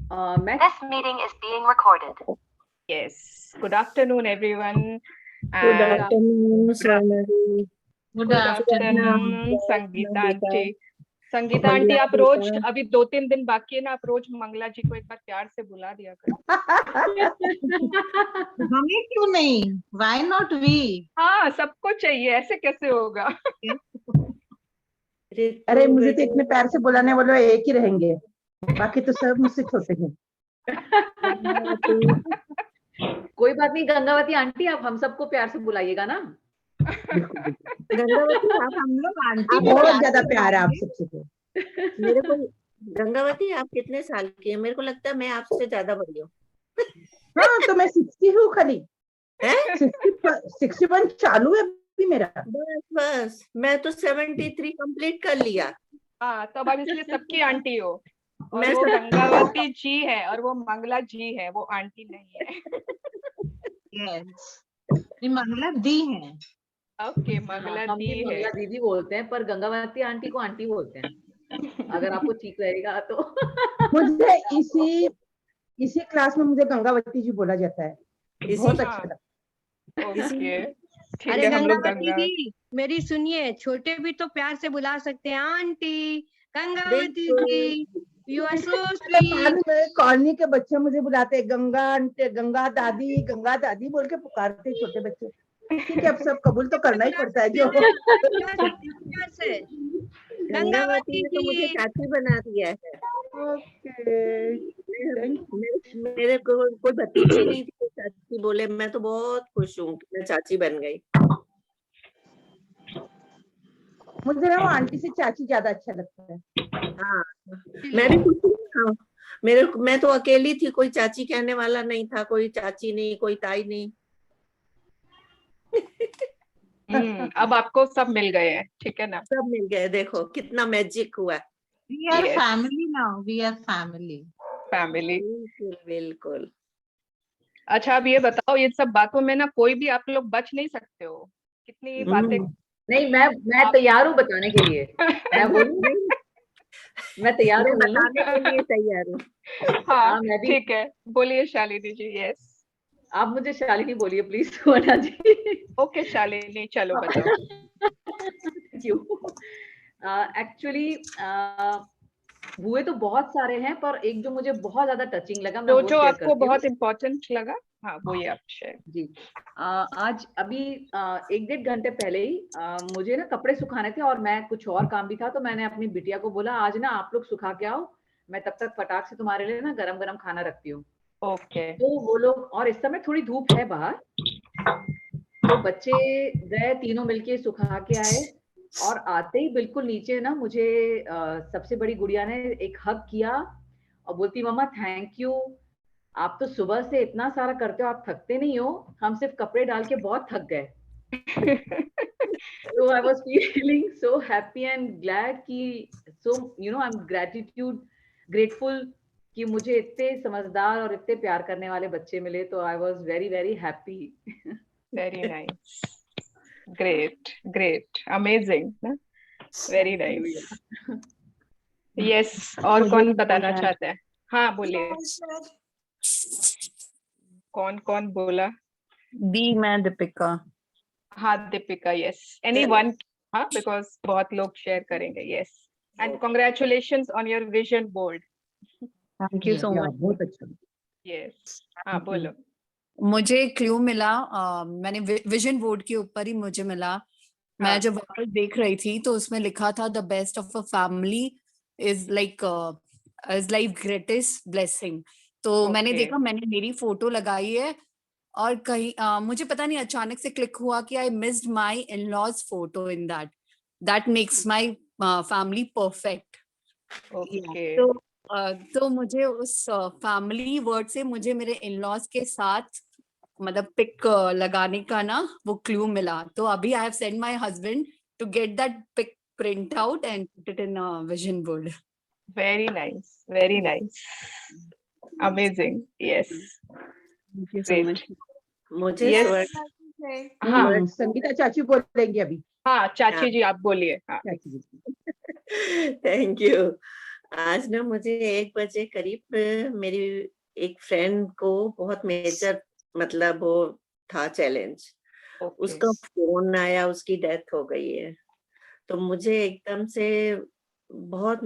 This meeting is being recorded. Yes. Good afternoon, everyone. Good afternoon, Swarnari. Good afternoon, Sangeeta aunty. Sangeeta aunty, आप रोज, अभी 2-3 दिन बाकी है ना, आप रोज मंगला जी को एक बार प्यार से बुला दिया करो. हमें क्यों नहीं? Why not we? हाँ, सबको चाहिए, ऐसे कैसे होगा? अरे मुझे तो इतने प्यार से बुलाने वाले एक ही रहेंगे, बाकी तो सब मुझसे छोटे हैं. कोई बात नहीं गंगावती आंटी, आप हम सबको प्यार से बुलाइएगा ना. गंगावती आप हम लोग आंटी बहुत ज्यादा प्यार है आप सबसे. तो मेरे को गंगावती आप कितने साल की है? मेरे को लगता है मैं आपसे ज्यादा बड़ी हूँ. हाँ तो मैं 60 हूँ खाली. 61 चालू है अभी मेरा. बस मैं तो 73 कंप्लीट कर लिया. हाँ, तब आप इसलिए सबकी आंटी हो. और वो गंगावती जी है और वो मंगला जी है, वो आंटी नहीं है. Yes. ये मंगला दी है. ओके, मंगला हम दी भी है. मंगला दीदी बोलते हैं, पर गंगावती आंटी को आंटी बोलते हैं. अगर आपको ठीक रहेगा तो. मुझे इसी क्लास में मुझे गंगावती जी बोला जाता है. बहुत अच्छा लगता है. ओके, ठीक अरे है. हम लोग गंगावती जी मेरी सुनिए, छोटे भी तो प्यार से बुला सकते हैं. Auntie Gangavati ji, you are so sweet. Colony के बच्चे मुझे बुलाते हैं गंगा आंटी, गंगा दादी बोल के पुकारते हैं छोटे बच्चे. ठीक है, अब सब कबूल तो करना ही पड़ता है. जो प्यार से गंगावती ने तो मुझे चाची बना दिया है. मेरे को कोई भतीजी नहीं थी, चाची बोले. मैं तो बहुत खुश हूँ कि मैं चाची बन गई. मुझे ना वो आंटी से चाची ज्यादा अच्छा लगता है. हाँ, मैं भी खुश हूँ. मैं तो अकेली थी, कोई चाची कहने वाला नहीं था, कोई चाची नहीं, कोई ताई नहीं. अब आपको सब मिल गए हैं, ठीक है ना? सब मिल गए. देखो कितना मैजिक हुआ. We are family now. We are family. Family. बिल्कुल. अच्छा, अब ये बताओ, ये सब बातों में ना कोई भी आप लोग बच नहीं सकते हो. कितनी बातें. नहीं, मैं तैयार हूँ बताने के लिए. मैं बोलूं? मैं तैयार हूँ बताने के लिए तैयार हूँ. हाँ, मैं भी. ठीक है, बोलिए शालिनी जी. यस, आप मुझे शालिनी बोलिए प्लीज. सोना जी. ओके शालिनी, चलो बताओ. एक्चुअली हुए तो बहुत सारे हैं, पर एक जो मुझे बहुत ज्यादा टचिंग लगा, मैं जो आपको बहुत इम्पोर्टेंट लगा, हाँ वो ये आप शेयर. जी. आज अभी 1-1.5 घंटे पहले ही मुझे ना कपड़े सुखाने थे और मैं कुछ और काम भी था, तो मैंने अपनी बिटिया को बोला आज ना आप लोग सुखा के आओ, मैं तब तक फटाक से तुम्हारे लिए ना गरम गरम खाना रखती हूँ. ओके. तो वो लोग, और इस समय थोड़ी धूप है बाहर, तो बच्चे गए, तीनों मिलके सुखा के आए. और आते ही बिल्कुल नीचे ना मुझे सबसे बड़ी गुड़िया ने एक हग किया और बोलती मम्मा थैंक यू, आप तो सुबह से इतना सारा करते हो, आप थकते नहीं हो, हम सिर्फ कपड़े डाल के बहुत थक गए. So I was feeling so happy and glad कि I'm grateful कि मुझे इतने समझदार और इतने प्यार करने वाले बच्चे मिले. तो I was very very happy. Very nice. Great, amazing. Very nice. Yes, और कौन बताना चाहते हैं? हाँ बोलिए. कौन बोला? मैं दीपिका. हाँ दीपिका. Yes, anyone? हाँ, because बहुत लोग शेयर करेंगे. Yes, and congratulations on your vision board. Thank you so much. बहुत अच्छा. Yes, हाँ बोलो. मुझे क्लू मिला, मैंने विजन बोर्ड के ऊपर ही मुझे मिला. मैं जब वापस देख रही थी तो उसमें लिखा था the best of a family is like greatest blessing. तो मैंने देखा, मैंने मेरी फोटो लगाई है और कहीं मुझे पता नहीं अचानक से क्लिक हुआ कि I missed my in-laws photo in that makes my family perfect. Okay. तो मुझे उस फैमिली वर्ड से मुझे मेरे इन-लॉज के साथ मतलब पिक लगाने का ना वो क्लू मिला. तो अभी I have send my husband to get that pic print out and put it in a vision board. Very nice. Amazing. Yes. Thank you so much. मुझे हाँ, संगीता चाची बोलेंगे अभी. हाँ चाची जी आप बोलिए. हाँ. चाची जी. Thank you. आज ना मुझे 1 बजे करीब मेरी एक फ्रेंड को बहुत मेजर मतलब वो था चैलेंज, ओके उसका फोन आया, उसकी डेथ हो गई है। तो मुझे एकदम से बहुत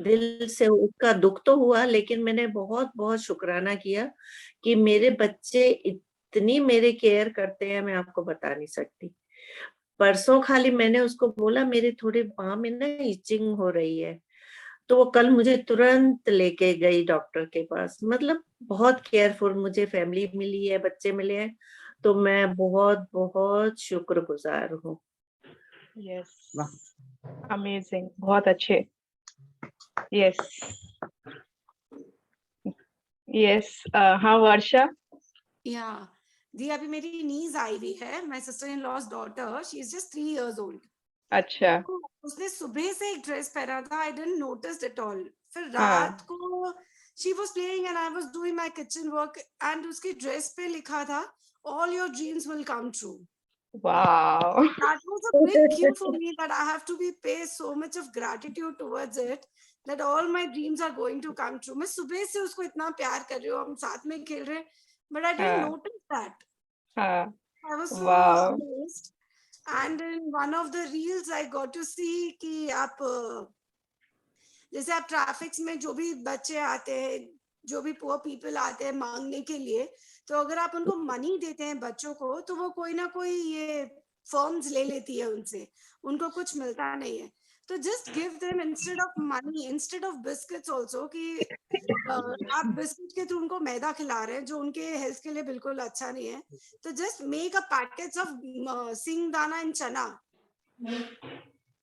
दिल से उसका दुख तो हुआ, लेकिन मैंने बहुत बहुत शुक्राना किया कि मेरे बच्चे इतनी मेरे केयर करते हैं, मैं आपको बता नहीं सकती। परसों खाली मैंने उसको बोला मेरे थोड़े पाँव में ना इचिंग हो रही है, तो वो कल मुझे तुरंत लेके गई डॉक्टर के पास। मतलब बहुत केयरफुल मुझे फैमिली मिली है, बच्चे मिले हैं, तो मैं बहुत बहुत शुक्रगुजार हूँ। यस अमेजिंग, बहुत अच्छे। यस यस हाँ वर्षा। या जी, अभी मेरी नीज आई हुई है, my sister in law's daughter, she is just 3 years old। अच्छा उसने सुबह से एक ड्रेस पहना था, I didn't notice it all. फिर हाँ रात को she was playing and I was doing my kitchen work and उसकी ड्रेस पे लिखा था all your dreams will come true. Wow That was a big cue for me that I have to be pay so much of gratitude towards it that all my dreams are going to come true। मैं सुबह से उसको इतना प्यार कर रही हूँ, हम साथ में खेल रहे हैं, but I didn't हाँ notice that। हाँ I was so wow amazed। And in one of the reels I got to see कि आप जैसे आप ट्रैफिक्स में जो भी बच्चे आते हैं, जो भी पुअर पीपल आते हैं मांगने के लिए, तो अगर आप उनको मनी देते हैं बच्चों को, तो वो कोई ना कोई ये फर्म्स ले लेती है उनसे, उनको कुछ मिलता नहीं है। तो just give them instead of money, instead of biscuits also, कि आप बिस्किट के थ्रू उनको मैदा खिला रहे हैं जो उनके हेल्थ के लिए बिल्कुल अच्छा नहीं है। तो just make a packet of सिंग दाना एंड चना,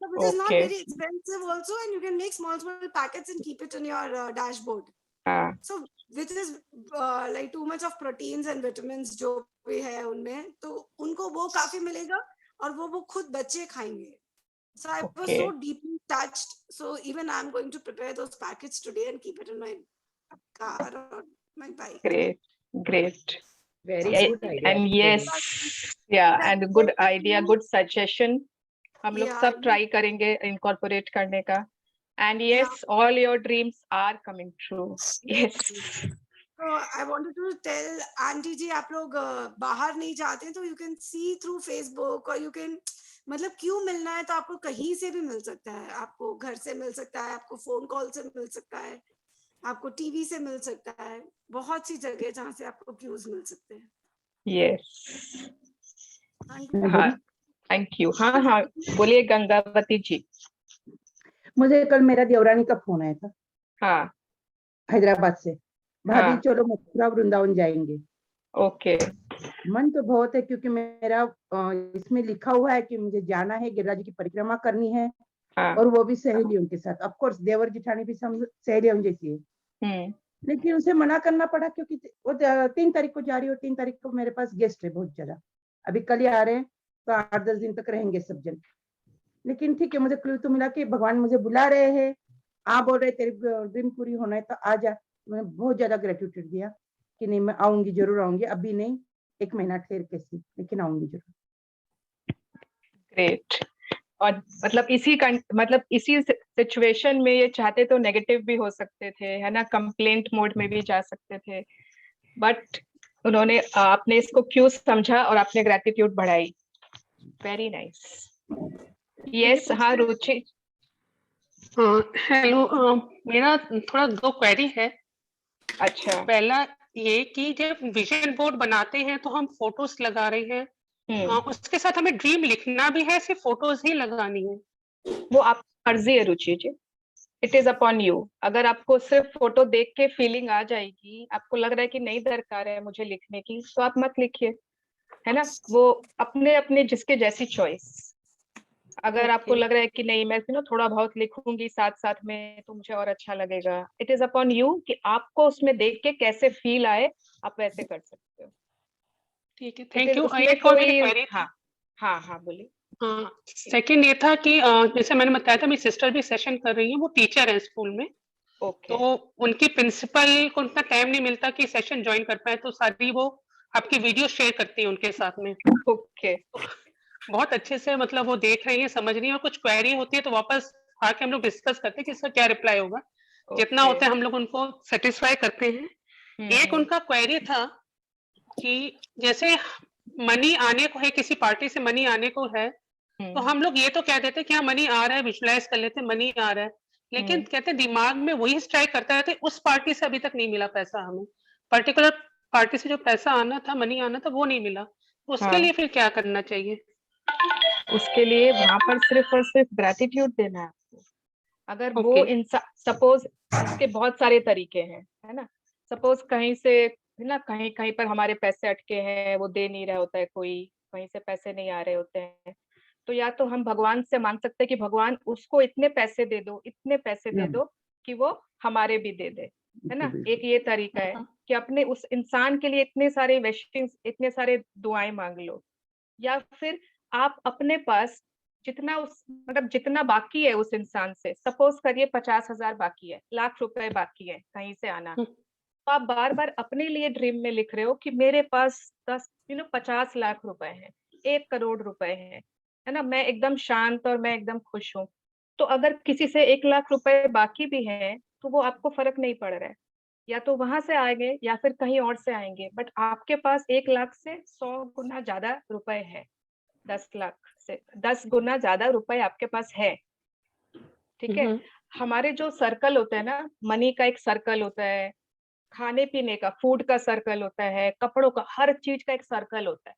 so which is not okay very expensive also, and you can make small packets and keep it in your dashboard। हाँ So which is like too much of proteins and vitamins जो भी है उनमें, तो उनको वो काफी मिलेगा और वो खुद बच्चे खाएंगे। So I was okay so deeply touched, so even I'm going to prepare those packets today and keep it in my car or my bike। Great great very good idea. And yes yeah and good idea, good suggestion. हम लोग Yeah, सब try करेंगे incorporate करने का। And yes all your dreams are coming true. Yes so I wanted to tell aunty ji, आप लोग बाहर नहीं जाते हैं तो you can see through Facebook, और you can मतलब क्यों मिलना है तो आपको कहीं से भी मिल सकता है, आपको घर से मिल सकता है, आपको फोन कॉल से मिल सकता है, आपको टीवी से मिल सकता है, बहुत सी जगह जहाँ से आपको क्यूज मिल सकते हैं। यस आंटी हाँ थैंक यू। हाँ हाँ बोलिए गंगावती जी। मुझे कल मेरा देवरानी का फोन आया था हाँ हैदराबाद से, भाभी हाँ चलो मथुरा वृंदावन जाएंगे। ओके मन तो बहुत है क्योंकि मेरा इसमें लिखा हुआ है कि मुझे जाना है, गिरिराज जी की परिक्रमा करनी है, हाँ और वो भी सहेलियों के साथ। ऑफ कोर्स देवर जिठानी भी सहेलियों जैसी है, लेकिन उसे मना करना पड़ा क्योंकि वो 3 तारीख को जा रही है और 3 तारीख को मेरे पास गेस्ट है बहुत ज्यादा। अभी कल ही आ रहे हैं तो 8-10 दिन तक रहेंगे सब जन। लेकिन ठीक है, मुझे क्लू तो मिला कि भगवान मुझे बुला रहे हैं, आप बोल रहे तेरी ड्रीम पूरी होना है तो आ जा। मैंने बहुत ज्यादा ग्रेटिट्यूड दिया कि नहीं मैं आऊंगी, जरूर आऊंगी, अभी नहीं 1 महीना ठहर के सी, लेकिन आऊंगी जरूर। ग्रेट। और मतलब इसी सिचुएशन में ये चाहते तो नेगेटिव भी हो सकते थे, है ना, कंप्लेंट मोड में भी जा सकते थे, बट उन्होंने आपने इसको क्यों समझा और आपने ग्रेटिट्यूड बढ़ाई। Very nice. यस हाँ रुचि। हेलो, मेरा थोड़ा 2 क्वेरी है। अच्छा पहला ये कि जब विजन बोर्ड बनाते हैं तो हम फोटोज लगा रहे हैं, उसके साथ हमें ड्रीम लिखना भी है, सिर्फ फोटोज ही लगानी है? वो आपकी मर्जी है रुचि जी, इट इज अपॉन यू। अगर आपको सिर्फ फोटो देख के फीलिंग आ जाएगी, आपको लग रहा है कि नहीं दरकार है मुझे लिखने की, तो आप मत लिखिए, है ना, वो अपने अपने जिसके जैसी चॉइस। अगर आपको लग रहा है कि नहीं मैं थोड़ा बहुत लिखूंगी साथ साथ में तो मुझे और अच्छा लगेगा, इट इज अपॉन यू कि आपको उसमें देख के कैसे फील आए, आप वैसे कर सकते हो। ठीक है, थैंक यू। एक और मेरी क्वेरी। हाँ हाँ हाँ बोलिए। हाँ, सेकंड ये था कि जैसे मैंने बताया था मेरी सिस्टर भी सेशन कर रही है, वो टीचर है स्कूल में। ओके। तो उनकी प्रिंसिपल को उतना टाइम नहीं मिलता कि सेशन ज्वाइन कर पाए, तो सारी वो आपकी वीडियो शेयर करती है उनके साथ में। ओके। बहुत अच्छे से मतलब वो देख रही है, समझ रही है, और कुछ क्वेरी होती है तो वापस आके हम लोग डिस्कस करते हैं कि इसका क्या रिप्लाई होगा। जितना होता है हम लोग उनको सेटिस्फाई करते हैं। एक उनका क्वेरी था कि जैसे मनी आने को है, किसी पार्टी से मनी आने को है, तो हम लोग ये तो कह देते कि हाँ मनी आ रहा है, विजुलाइज कर लेते मनी आ रहा है, लेकिन कहते दिमाग में वही स्ट्राइक करता रहता है उस पार्टी से अभी तक नहीं मिला पैसा, हमें पर्टिकुलर पार्टी से जो पैसा आना था, मनी आना था, वो नहीं मिला। उसके लिए फिर क्या करना चाहिए? उसके लिए वहां पर सिर्फ और सिर्फ ग्रेटिट्यूड देना है आपको। अगर वो इंसान, सपोज इसके बहुत सारे तरीके हैं, है ना, सपोज कहीं से ना कहीं कहीं पर हमारे पैसे अटके हैं, वो दे नहीं रहा होता है, कोई कहीं से पैसे नहीं आ रहे होते हैं, तो या तो हम भगवान से मांग सकते हैं कि भगवान उसको इतने पैसे दे दो, इतने पैसे दे दो कि वो हमारे भी दे दे, है ना। एक ये तरीका है कि अपने उस इंसान के लिए इतने सारे विशेस, इतने सारे दुआएं मांग लो। या फिर आप अपने पास जितना उस मतलब जितना बाकी है उस इंसान से, सपोज करिए 50,000 बाकी है, लाख रुपए बाकी है कहीं से आना, तो आप बार बार अपने लिए ड्रीम में लिख रहे हो कि मेरे पास 50 लाख रुपए हैं, 1 करोड़ रुपए हैं, है ना, मैं एकदम शांत और मैं एकदम खुश हूँ। तो अगर किसी से 1 लाख रुपए बाकी भी है तो वो आपको फर्क नहीं पड़ रहा है, या तो वहां से आएंगे या फिर कहीं और से आएंगे, बट आपके पास 1 लाख से 100 गुना ज्यादा रुपए है, 10 लाख से 10 गुना ज्यादा रुपए आपके पास है, ठीक है। हमारे जो सर्कल होता है ना, मनी का एक सर्कल होता है, खाने पीने का, फूड का सर्कल होता है, कपड़ों का, हर चीज का एक सर्कल होता है।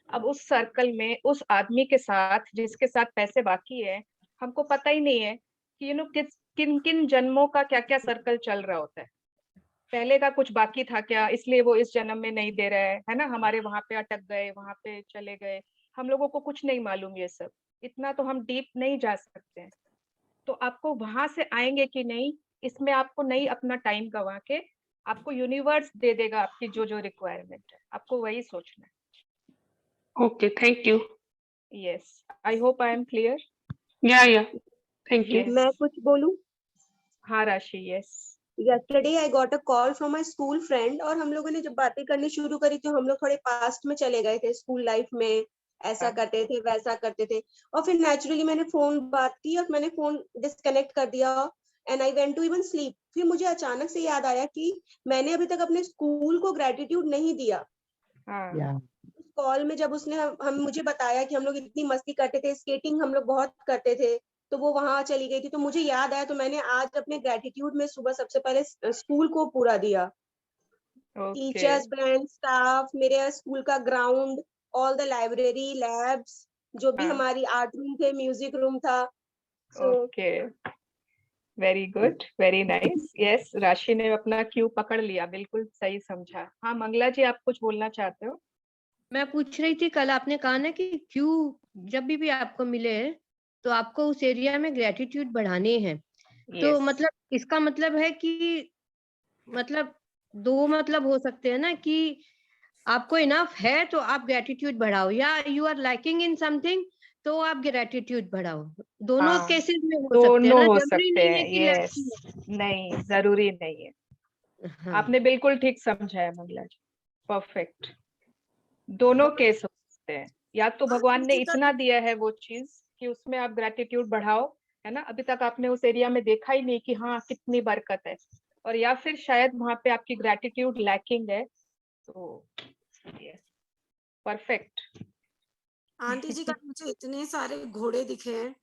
अब उस सर्कल में उस आदमी के साथ जिसके साथ पैसे बाकी है, हमको पता ही नहीं है कि किन किन जन्मों का क्या क्या सर्कल चल रहा होता है, पहले का कुछ बाकी था क्या, इसलिए वो इस जन्म में नहीं दे रहा है ना, हमारे वहां पे अटक गए, वहां पे चले गए, हम लोगों को कुछ नहीं मालूम ये सब, इतना तो हम डीप नहीं जा सकते हैं। तो आपको वहां से आएंगे कि नहीं, इसमें आपको नहीं अपना टाइम गवा के, आपको यूनिवर्स दे देगा आपकी जो जो रिक्वायरमेंट है, आपको वही सोचना है। Okay, thank you. Yes, I hope I am clear. या थैंक यू। मैं कुछ बोलूं? हाँ राशि, yes. Yesterday I got a call from my school friend और हम लोगों ने जब बातें करनी शुरू करी तो हम लोग थोड़े पास्ट में चले गए थे, स्कूल लाइफ में ऐसा करते थे, वैसा करते थे, और फिर नेचुरली मैंने फोन बात की और मैंने फोन डिस्कनेक्ट कर दिया and I went to even sleep. फिर मुझे अचानक से याद आया कि मैंने अभी तक अपने स्कूल को ग्रेटिट्यूड नहीं दिया। उस कॉल में जब उसने हम मुझे बताया कि हम लोग इतनी मस्ती करते थे, स्केटिंग हम लोग बहुत करते थे, तो वो वहां चली गई थी, तो मुझे याद आया, तो मैंने आज अपने ग्रेटिट्यूड में सुबह सबसे पहले स्कूल को पूरा दिया। टीचर्स, बैंड, स्टाफ, मेरे स्कूल का ground, all the library, labs, जो भी हमारी आर्ट रूम थे, म्यूजिक रूम था। Okay, very good, very nice. Yes, राशि ने अपना क्यू पकड़ लिया, बिल्कुल सही समझा। हाँ मंगला जी, आप कुछ बोलना चाहते हो? मैं पूछ रही थी, कल आपने कहा ना कि क्यू जब भी आपको मिले तो आपको उस एरिया में ग्रेटिट्यूड बढ़ाने हैं। तो मतलब इसका मतलब है कि मतलब 2 मतलब हो सकते हैं ना, कि आपको इनफ है तो आप ग्रेटिट्यूड बढ़ाओ, या you are lacking in something तो आप ग्रेटिट्यूड बढ़ाओ। दोनों केसेस में हो सकते हैं ना, जरूरी नहीं है कि यस, नहीं जरूरी नहीं है। हाँ। आपने बिल्कुल ठीक समझा है मंगला जी, परफेक्ट। दोनों केस हो सकते हैं, या तो भगवान ने इतना दिया है वो चीज कि उसमें आप ग्रेटिट्यूड बढ़ाओ, है ना, अभी तक आपने उस एरिया में देखा ही नहीं कि हाँ कितनी बरकत है, और या फिर शायद वहां पे आपकी ग्रेटिट्यूड लैकिंग है। तो परफेक्ट। आंटी जी, का मुझे इतने सारे घोड़े दिखे हैं।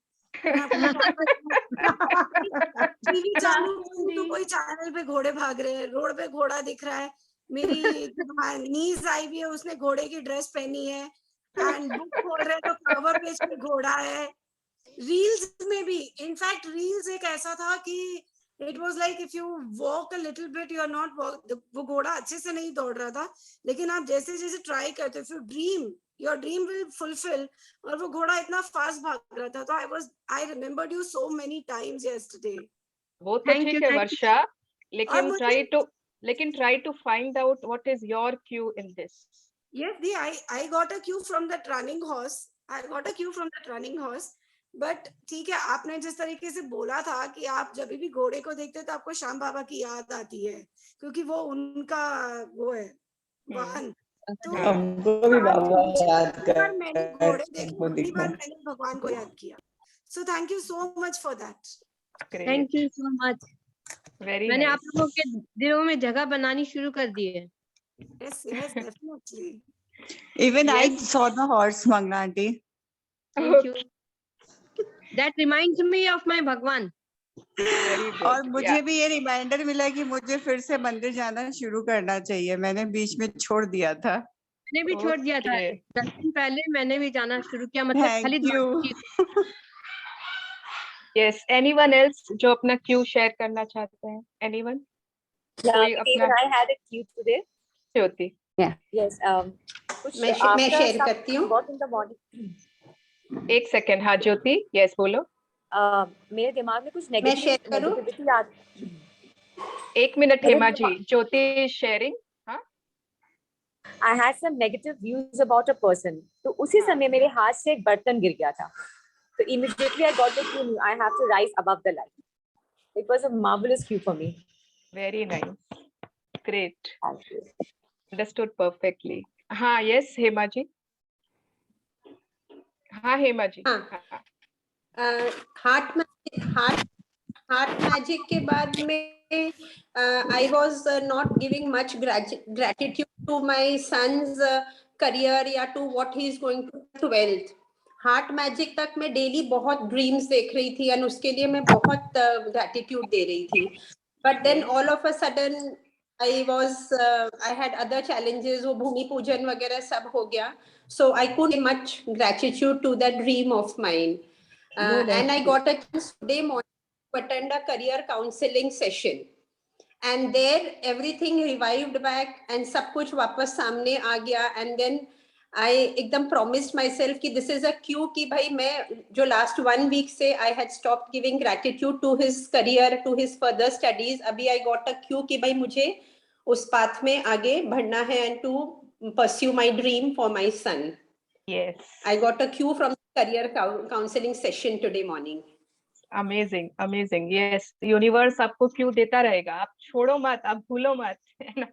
टीवी चालू तो कोई चैनल पे घोड़े भाग रहे हैं, रोड पे घोड़ा दिख रहा है, मेरी नीज आई भी है, उसने घोड़े की ड्रेस पहनी है, एंड बुक खोल रहे तो कवर पेज पे घोड़ा है। रील्स में भी, इनफैक्ट रील्स एक ऐसा था कि it was like if you walk a little bit you are not walk, वो घोड़ा अच्छे से नहीं दौड़ रहा था, लेकिन आप जैसे जैसे ट्राई करते हो, if you dream your dream will fulfill, और वो घोड़ा इतना फास्ट भाग रहा था। तो I remembered you so many times yesterday. वो तो ठीक है वर्षा, लेकिन try to find out what is your cue in this. Yes, I got a cue from that running horse. But ठीक है, आपने जिस तरीके से बोला था कि आप जब भी घोड़े को देखते तो आपको श्याम बाबा की याद आती है, क्योंकि वो उनका वो है वाहन। तो हमको भी बाबा याद कर, मैंने घोड़े देखे, पहली बार मैंने भगवान को याद किया। So thank you so much for that. Thank you so much. मैंने आप लोगों के दिलों में जगह बनानी शुरू कर दी है। Yes, yes, definitely. Even I saw the horse, Magna aunty. Thank you. That reminds me of my भगवान। और मुझे भी ये रिमाइंडर मिला कि मुझे फिर से मंदिर जाना शुरू करना चाहिए। मैंने बीच में छोड़ दिया था। मैंने भी छोड़ दिया था 10 दिन पहले, मैंने भी जाना शुरू किया। मतलब खाली Yes, anyone else जो अपना क्यू शेयर करना चाहते हैं? Anyone? कोई अपना? I had a cue today. Jyoti. Yeah. Yes. मैं शेयर करती हूँ। What in the morning? एक सेकंड। हाँ ज्योति, यस बोलो। मेरे दिमाग में कुछ मैं शेयर करूँ? नेगेटिविटी याद। एक मिनट हेमा जी, ज्योति शेयरिंग। हाँ। I had some negative views about a person. तो उसी समय मेरे हाथ से एक बर्तन गिर गया था। So immediately I got the cue. I have to rise above the light. It was a marvelous cue for me. Very nice. Great. Understood perfectly. हाँ yes हेमा जी। हाँ हेमा जी। हार्ट मैजिक के बाद में I was not giving much gratitude to my son's career या to what he is going to wealth. Heart magic तक मैं daily बहुत dreams देख रही थी और उसके लिए मैं बहुत ग्रैटिट्यूड दे रही थी। But then all of a sudden I had other challenges, वो भूमि पूजन वगैरह सब हो गया। So I couldn't much gratitude to that dream of mine. And I got a chance today morning to attend a career counseling session. And there everything revived back and सब कुछ वापस सामने आ गया। And then I एकदम promised myself कि this is a cue कि भाई मैं जो last 1 week से I had stopped giving gratitude to his career, to his further studies. अभी I got a cue कि भाई मुझे उस path में आगे बढ़ना है and to pursue my dream for my son. Yes. I got a cue from the career counseling session today morning. Amazing, amazing. Yes, universe आपको क्यों देता रहेगा, आप छोड़ो मत, आप भूलो मत, है ना?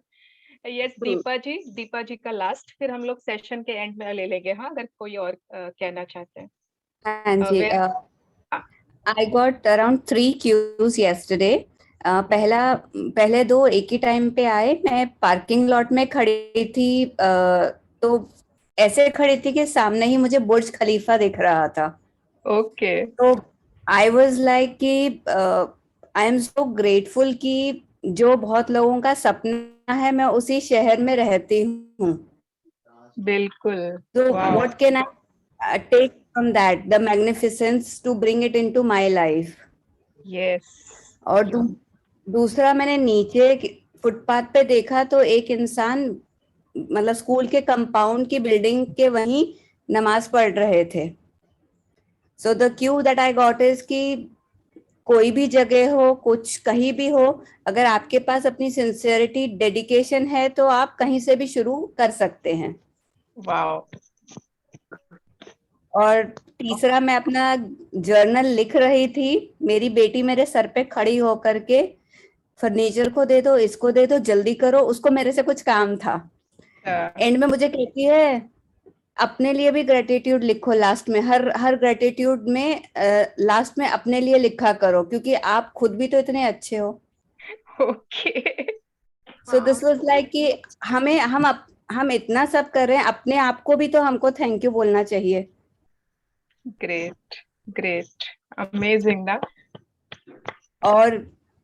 यस दीपा जी का लास्ट, फिर हम लोग सेशन के एंड में ले लेंगे। हाँ अगर कोई और कहना चाहते हैं। हाँ जी, I got around 3 cues yesterday. पहले 2 एक ही टाइम पे आए। मैं पार्किंग लॉट में खड़ी थी, तो ऐसे खड़ी थी कि सामने ही मुझे बुर्ज खलीफा दिख रहा था। ओके। तो I was like कि I am so grateful कि जो बहुत लोगों का सपना है, मैं उसी शहर में रहती हूँ। बिल्कुल। So what can I take from that, the magnificence to bring it into my life? Yes. और दूसरा मैंने नीचे फुटपाथ पे देखा तो एक इंसान मतलब स्कूल के कंपाउंड की बिल्डिंग के वहीं नमाज पढ़ रहे थे। So the cue that I got is कि कोई भी जगह हो, कुछ कहीं भी हो, अगर आपके पास अपनी सिंसियरिटी, डेडिकेशन है तो आप कहीं से भी शुरू कर सकते हैं। वाओ। और तीसरा, मैं अपना जर्नल लिख रही थी, मेरी बेटी मेरे सर पे खड़ी होकर के फर्नीचर को दे दो, इसको दे दो, जल्दी करो, उसको मेरे से कुछ काम था। एंड में मुझे कहती है अपने लिए भी ग्रेटिट्यूड लिखो लास्ट में, हर ग्रेटिट्यूड में लास्ट में अपने लिए लिखा करो, क्योंकि आप खुद भी तो इतने अच्छे हो। Okay. So this was like कि हम इतना सब कर रहे हैं, अपने आप को भी तो हमको थैंक यू बोलना चाहिए। ग्रेट अमेजिंग ना। और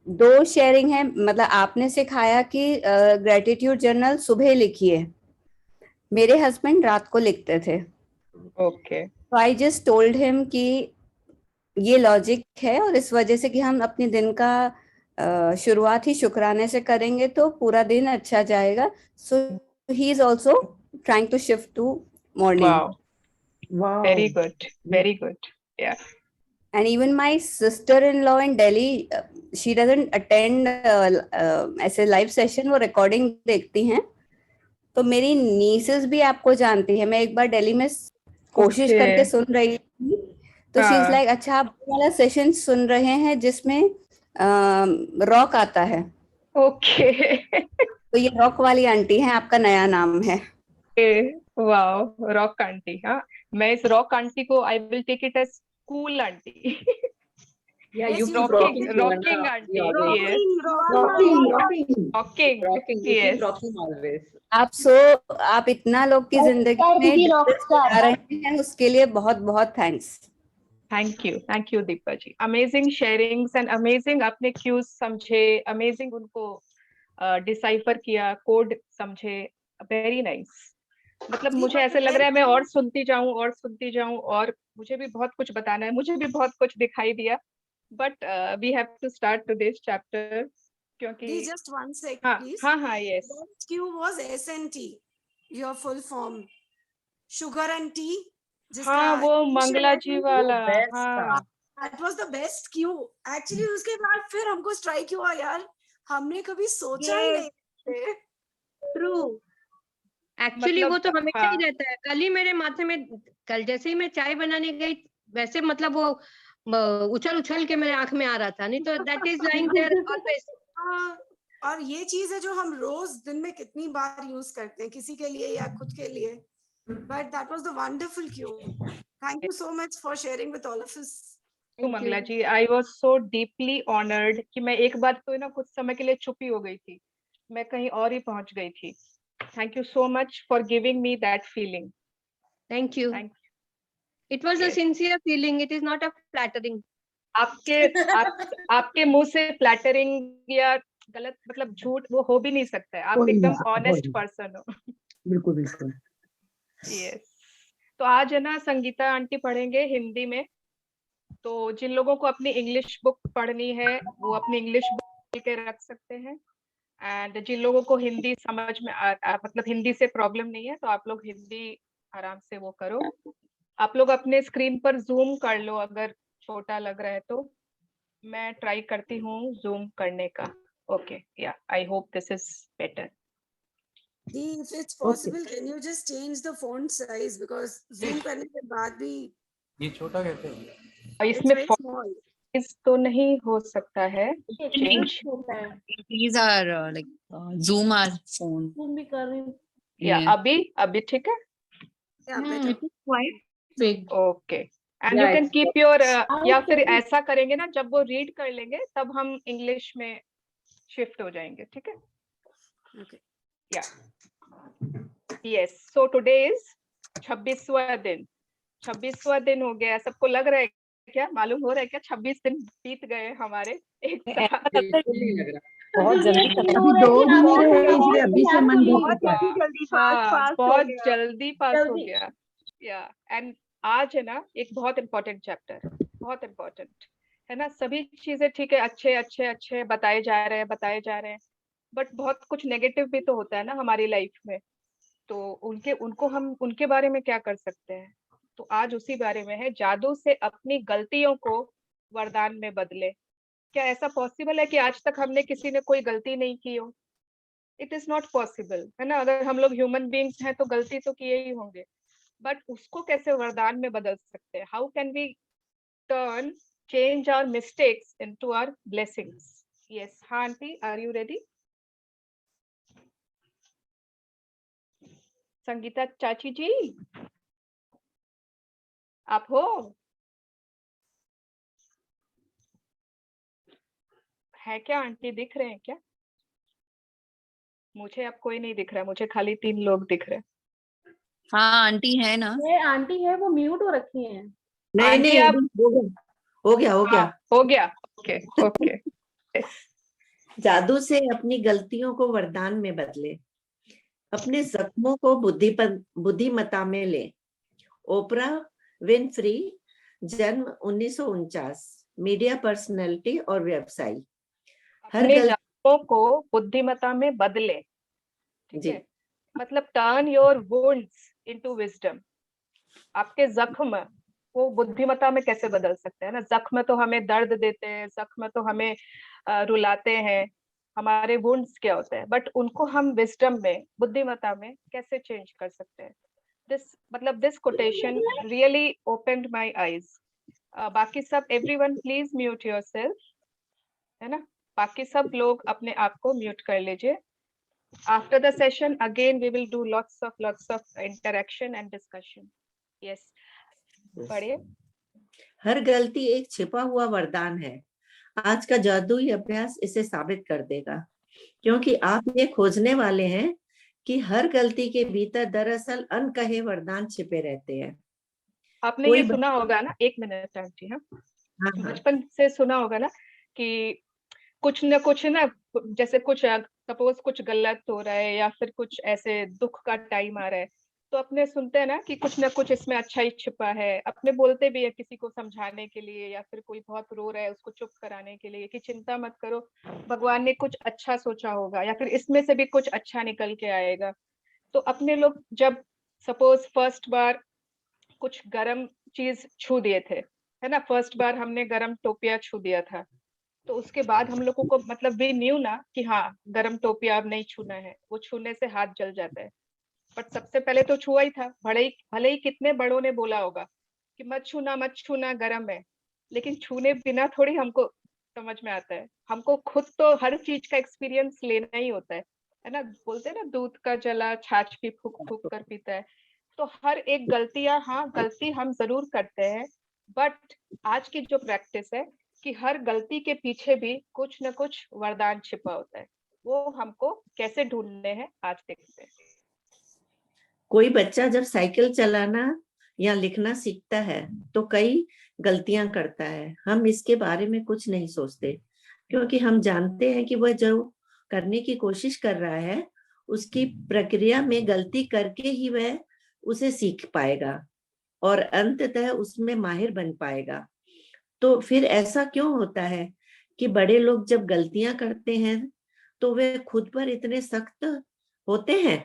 2 शेयरिंग है, मतलब आपने सिखाया कि ग्रेटिट्यूड जर्नल सुबह लिखिए, मेरे हस्बैंड रात को लिखते थे। ओके। तो आई जस्ट टोल्ड हिम कि ये लॉजिक है, और इस वजह से कि हम अपने दिन का शुरुआत ही शुक्राने से करेंगे तो पूरा दिन अच्छा जाएगा। So he is also trying to shift to morning. Wow. Very good. Yeah. And even my sister-in-law in Delhi, she doesn't attend ऐसे live session, वो recording देखती हैं। तो मेरी नीसेस भी आपको जानती है, मैं एक बार दिल्ली में कोशिश करके सुन रही थी, तो शी इज लाइक अच्छा आप वाला सेशन सुन रहे हैं जिसमें रॉक आता है। ओके। तो ये रॉक वाली आंटी है, आपका नया नाम है। Wow, rock auntie. हाँ, मैं इस रॉक आंटी को I will take it as cool auntie. Yeah, Yes, you you keep rocking, rocking, rocking auntie. always. Yes, Rocking. rocking. You Yes. keep rocking always. आप इतना लोग की जिंदगी में दिलचस्प आ रहे हैं, उसके लिए बहुत बहुत thanks. Thank you Deepa ji. Amazing sharings and amazing आपने cues समझे, amazing उनको डिसाइफर किया, कोड समझे, वेरी नाइस। मतलब मुझे ऐसे लग रहा है मैं और सुनती जाऊं और मुझे भी बहुत कुछ बताना है, मुझे भी बहुत कुछ दिखाई दिया, but we have to start today's chapter क्योंकि just 1 sec, please. हाँ, yes. That Q was SNT, your full form. Sugar and tea. हाँ, वो मंगला जी वाला, हाँ, That was the best Q. Actually उसके बाद फिर हमको स्ट्राइक हुआ यार, हमने कभी सोचा ही नहीं। True. एक्चुअली वो तो हमेशा ही रहता है। कल ही मेरे माथे में, कल जैसे ही मैं चाय बनाने गई वैसे मतलब वो उछल के मेरे आंख में आ रहा था, नहीं तो that is lying there always. और ये चीज है जो हम रोज दिन में कितनी बार यूज करते हैं, किसी के लिए या खुद के लिए, but that was the wonderful cue. Thank you so much for sharing with all of us. Mangala ji, I was so deeply honoured कि मैं एक बार तो ना कुछ समय के लिए चुप ही हो गई थी, मैं कहीं और ही पहुंच गई थी। Thank you so much for giving me that feeling. Thank you. It was a sincere feeling. It is not a flattering. आपके मुंह से फ्लैटरिंग या गलत मतलब झूठ वो हो भी नहीं सकता है। आप एकदम ऑनेस्ट पर्सन हो। बिल्कुल बिल्कुल। यस। तो आज है ना संगीता आंटी पढ़ेंगे हिंदी में, तो जिन लोगों को अपनी इंग्लिश बुक पढ़नी है वो अपनी इंग्लिश बुक के रख सकते हैं, एंड जिन लोगों को हिंदी समझ में मतलब हिंदी से प्रॉब्लम नहीं है तो आप लोग हिंदी आराम से वो करो। आप लोग अपने स्क्रीन पर जूम कर लो अगर छोटा लग रहा है तो। मैं ट्राई करती हूँ जूम करने का। ओके, या I hope this is better. If it's possible, can you just change the font size because zoom करने के बाद भी ये छोटा कैसे है? इसमें इस तो नहीं हो सकता है change. These are like Zoom our phone. Zoom भी कर रही हूँ। या अभी ठीक है? quite big. Okay, and you can keep your या फिर ऐसा करेंगे ना जब वो रीड कर लेंगे तब हम इंग्लिश में शिफ्ट हो जाएंगे, ठीक है? ओके, या यस। सो टुडे इज 26वां दिन। 26वां दिन हो गया। सबको लग रहा है क्या, मालूम हो रहा है क्या 26 दिन बीत गए हमारे एक साथ? बहुत जल्दी बहुत जल्दी पास हो गया। या एंड आज है ना एक बहुत इम्पोर्टेंट चैप्टर, बहुत इम्पोर्टेंट है ना। सभी चीजें ठीक है, अच्छे बताए जा रहे हैं, बट बहुत कुछ नेगेटिव भी तो होता है ना हमारी लाइफ में, तो उनको हम उनके बारे में क्या कर सकते हैं। तो आज उसी बारे में है, जादू से अपनी गलतियों को वरदान में बदले। क्या ऐसा पॉसिबल है कि आज तक हमने किसी ने कोई गलती नहीं की हो? इट इज नॉट पॉसिबल, है ना। अगर हम लोग ह्यूमन बीइंग्स हैं तो गलती तो किए ही होंगे, बट उसको कैसे वरदान में बदल सकते हैं? How can we change our mistakes into our blessings? Yes, हाँ aunty, are you ready? Sangeeta चाची जी आप हो? है क्या आंटी, दिख रहे हैं क्या? मुझे अब कोई नहीं दिख रहा, मुझे खाली 3 लोग दिख रहे हैं। हाँ आंटी है ना? ये आंटी है, वो म्यूट हो रखी हैं। नहीं आप हो गया। ओके। जादू से अपनी गलतियों को वरदान में बदले, अपने जख्मों को बुद्धिमत्ता में ले। ओपरा विनफ्री, जन्म 1949, मीडिया पर्सनैलिटी और व्यवसायी। अपने जख्मों को बुद्धिमत्ता में बदले, ठीक है? मतलब turn your wounds into wisdom. आपके जख्म वो बुद्धिमत्ता में कैसे बदल सकते हैं ना। जख्म तो हमें दर्द देते हैं, जख्म तो हमें रुलाते हैं, हमारे वुंड्स क्या होते हैं, बट उनको हम विजडम में, बुद्धिमत्ता में कैसे चेंज कर सकते हैं। This quotation really opened my eyes. बाकी सब एवरीवन प्लीज म्यूट योरसेल्फ, है ना। बाकी सब लोग अपने आप को म्यूट कर लीजिए। After the session again we will do lots of interaction and discussion. Yes, पढ़िए। हर गलती एक छिपा हुआ वरदान है। आज का जादुई अभ्यास इसे साबित कर देगा, क्योंकि आप ये खोजने वाले हैं कि हर गलती के भीतर दरअसल अनकहे वरदान छिपे रहते हैं। आपने ये सुना होगा ना, एक मिनट आंटी, हाँ, बचपन से सुना होगा ना कि कुछ न कुछ ना, जैसे कुछ सपोज कुछ गलत हो रहा है या फिर कुछ ऐसे दुख का टाइम आ रहा है, तो अपने सुनते हैं ना कि कुछ ना कुछ इसमें अच्छा ही छिपा है। अपने बोलते भी है किसी को समझाने के लिए, या फिर कोई बहुत रो रहा है उसको चुप कराने के लिए कि चिंता मत करो, भगवान ने कुछ अच्छा सोचा होगा, या फिर इसमें से भी कुछ अच्छा निकल के आएगा। तो अपने लोग जब सपोज फर्स्ट बार कुछ गरम चीज छू दिए थे, है ना, फर्स्ट बार हमने गरम टोपिया छू दिया था, तो उसके बाद हम लोगों को मतलब वी न्यू ना कि हाँ गरम टोपिया अब नहीं छूना है, वो छूने से हाथ जल जाता है। बट सबसे पहले तो छुआ ही था, भले ही कितने बड़ों ने बोला होगा कि मत छूना गरम है, लेकिन छूने बिना थोड़ी हमको समझ में आता है। हमको खुद तो हर चीज का एक्सपीरियंस लेना ही होता है ना। बोलते हैं ना, दूध का जला छाछ भी फूक फूक कर पीता है। तो हर एक गलतियां, हाँ गलती हम जरूर करते हैं, बट आज की जो प्रैक्टिस है कि हर गलती के पीछे भी कुछ न कुछ वरदान छिपा होता है, वो हमको कैसे ढूंढने हैं आज देखते हैं। कोई बच्चा जब साइकिल चलाना या लिखना सीखता है तो कई गलतियां करता है। हम इसके बारे में कुछ नहीं सोचते, क्योंकि हम जानते हैं कि वह जो करने की कोशिश कर रहा है उसकी प्रक्रिया में गलती करके ही वह उसे सीख पाएगा और अंततः उसमें माहिर बन पाएगा। तो फिर ऐसा क्यों होता है कि बड़े लोग जब गलतियां करते हैं तो वे खुद पर इतने सख्त होते हैं?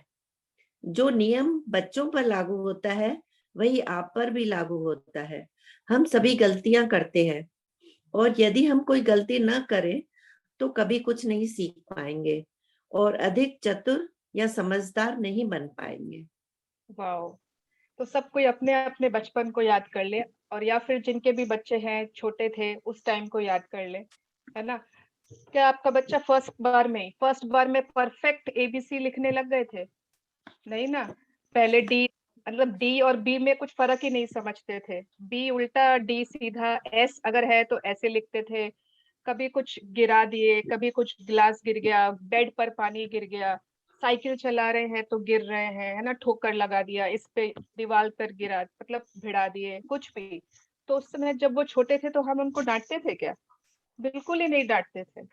जो नियम बच्चों पर लागू होता है वही आप पर भी लागू होता है। हम सभी गलतियां करते हैं, और यदि हम कोई गलती न करें तो कभी कुछ नहीं सीख पाएंगे और अधिक चतुर या समझदार नहीं बन पाएंगे। वाओ, तो सब कोई अपने अपने बचपन को याद कर ले, और या फिर जिनके भी बच्चे हैं छोटे थे उस टाइम को याद कर ले, है ना। क्या आपका बच्चा फर्स्ट बार में परफेक्ट एबीसी लिखने लग गए थे? नहीं ना। पहले डी, मतलब डी और बी में कुछ फर्क ही नहीं समझते थे, बी उल्टा डी सीधा, एस अगर है तो ऐसे लिखते थे। कभी कुछ गिरा दिए, कभी कुछ गिलास गिर गया, बेड पर पानी गिर गया, साइकिल चला रहे हैं तो गिर रहे हैं, है ना, ठोकर लगा दिया, इस पे दीवार पर गिरा, मतलब भिड़ा दिए, कुछ भी। तो उस समय जब वो छोटे थे तो हम उनको डांटते थे क्या? बिल्कुल ही नहीं डांटते थे।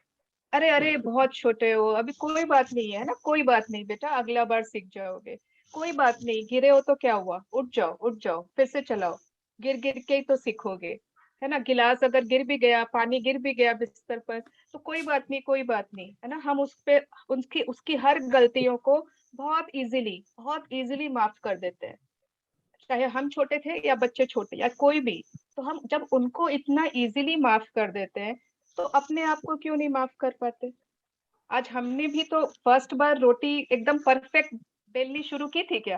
अरे अरे बहुत छोटे हो, अभी कोई बात नहीं है ना, कोई बात नहीं बेटा, अगला बार सीख जाओगे, कोई बात नहीं, गिरे हो तो क्या हुआ, उठ जाओ फिर से चलाओ, गिर गिर के ही तो सीखोगे, है ना। गिलास अगर गिर भी गया, पानी गिर भी गया बिस्तर पर, तो कोई बात नहीं, कोई बात नहीं, है ना। हम उस पे उसकी उसकी हर गलतियों को बहुत इजीली माफ कर देते हैं, चाहे हम छोटे थे या बच्चे छोटे या कोई भी। तो हम जब उनको इतना इजीली माफ कर देते हैं तो अपने आप को क्यों नहीं माफ कर पाते? आज हमने भी तो फर्स्ट बार रोटी एकदम परफेक्ट बेलनी शुरू की थी क्या?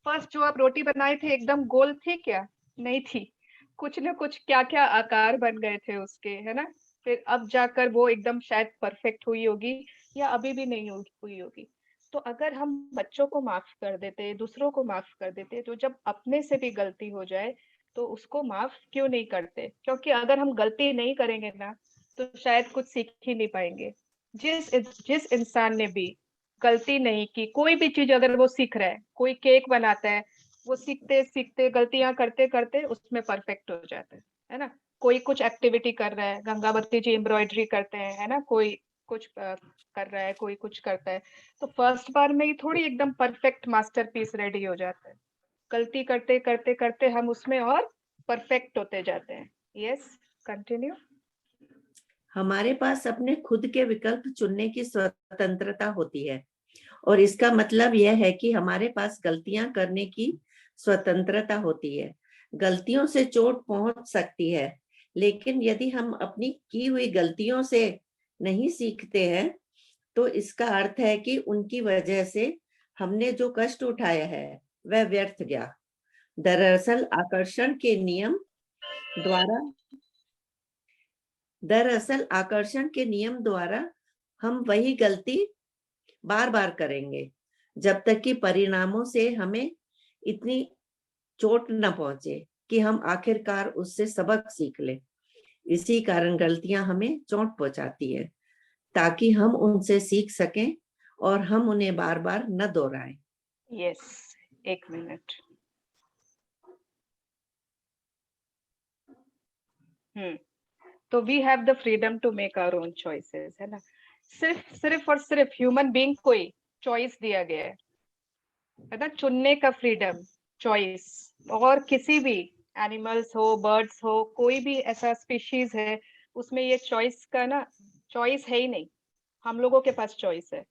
फर्स्ट जो आप रोटी बनाए थे एकदम गोल थी क्या? नहीं थी, कुछ ना कुछ क्या क्या आकार बन गए थे उसके, है ना। फिर अब जाकर वो एकदम शायद परफेक्ट हुई होगी, या अभी भी नहीं हुई होगी। तो अगर हम बच्चों को माफ कर देते, दूसरों को माफ कर देते, तो जब अपने से भी गलती हो जाए तो उसको माफ क्यों नहीं करते? क्योंकि अगर हम गलती नहीं करेंगे ना तो शायद कुछ सीख ही नहीं पाएंगे। जिस इंसान ने भी गलती नहीं की, कोई भी चीज अगर वो सीख रहा है, कोई केक बनाता है, वो सीखते सीखते गलतियां करते करते उसमें परफेक्ट हो जाता है ना। कोई कुछ एक्टिविटी कर रहा है, गंगावती जी एम्ब्रॉयडरी करते हैं, है ना, कोई कुछ कर रहा है, कोई कुछ करता है, तो फर्स्ट बार में ही थोड़ी एकदम परफेक्ट मास्टरपीस रेडी हो जाता है। गलती करते करते करते हम उसमें और परफेक्ट होते जाते हैं। Yes, continue. हमारे पास अपने खुद के विकल्प चुनने की स्वतंत्रता होती है, और इसका मतलब यह है कि हमारे पास गलतियां करने की स्वतंत्रता होती है। गलतियों से चोट पहुंच सकती है, लेकिन यदि हम अपनी की हुई गलतियों से नहीं सीखते हैं तो इसका अर्थ है कि उनकी वजह से हमने जो कष्ट उठाया है वह व्यर्थ गया। दरअसल आकर्षण के नियम द्वारा हम वही गलती बार बार करेंगे जब तक कि परिणामों से हमें इतनी चोट न पहुंचे। कि हम आखिरकार उससे सबक सीख लें। इसी कारण गलतियां हमें चोट पहुंचाती है, ताकि हम उनसे सीख सकें और हम उन्हें बार बार न दोहराएं। यस, एक मिनट। तो we have the freedom to make our own choices, है ना। सिर्फ और सिर्फ ह्यूमन बीइंग को ही चॉइस दिया गया है ना, चुनने का फ्रीडम, चॉइस। और किसी भी एनिमल्स हो, बर्ड्स हो, कोई भी ऐसा स्पीशीज है, उसमें ये चॉइस का ना, चॉइस है ही नहीं। हम लोगों के पास चॉइस है।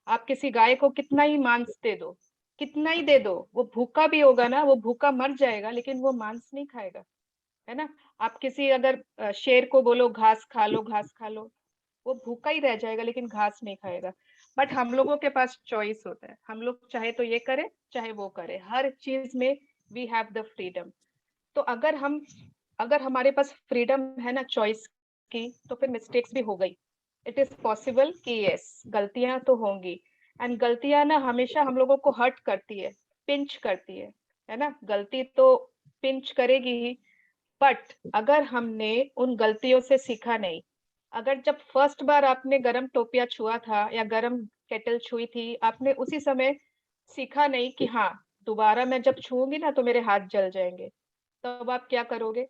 आप किसी गाय को कितना ही मांस दे दो, कितना ही दे दो, वो भूखा भी होगा ना, वो भूखा मर जाएगा, लेकिन वो मांस नहीं खाएगा, है ना। आप किसी अगर शेर को बोलो घास खा लो, घास खा लो, वो भूखा ही रह जाएगा, लेकिन घास नहीं खाएगा। बट हम लोगों के पास चॉइस होता है, हम लोग चाहे तो ये करें, चाहे वो करें, हर चीज में वी हैव द फ्रीडम। तो अगर हमारे पास फ्रीडम है ना चॉइस की, तो फिर मिस्टेक्स भी हो गई। इट इज पॉसिबल कि यस, गलतियां तो होंगी, एंड गलतियां ना हमेशा हम लोगों को हर्ट करती है, पिंच करती है ना। गलती तो पिंच करेगी ही, बट अगर हमने उन गलतियों से सीखा नहीं, अगर जब फर्स्ट बार आपने गरम टोपिया छुआ था या गरम केटल छुई थी, आपने उसी समय सीखा नहीं कि हाँ, दोबारा मैं जब छूऊंगी ना तो मेरे हाथ जल जाएंगे, तब आप क्या करोगे?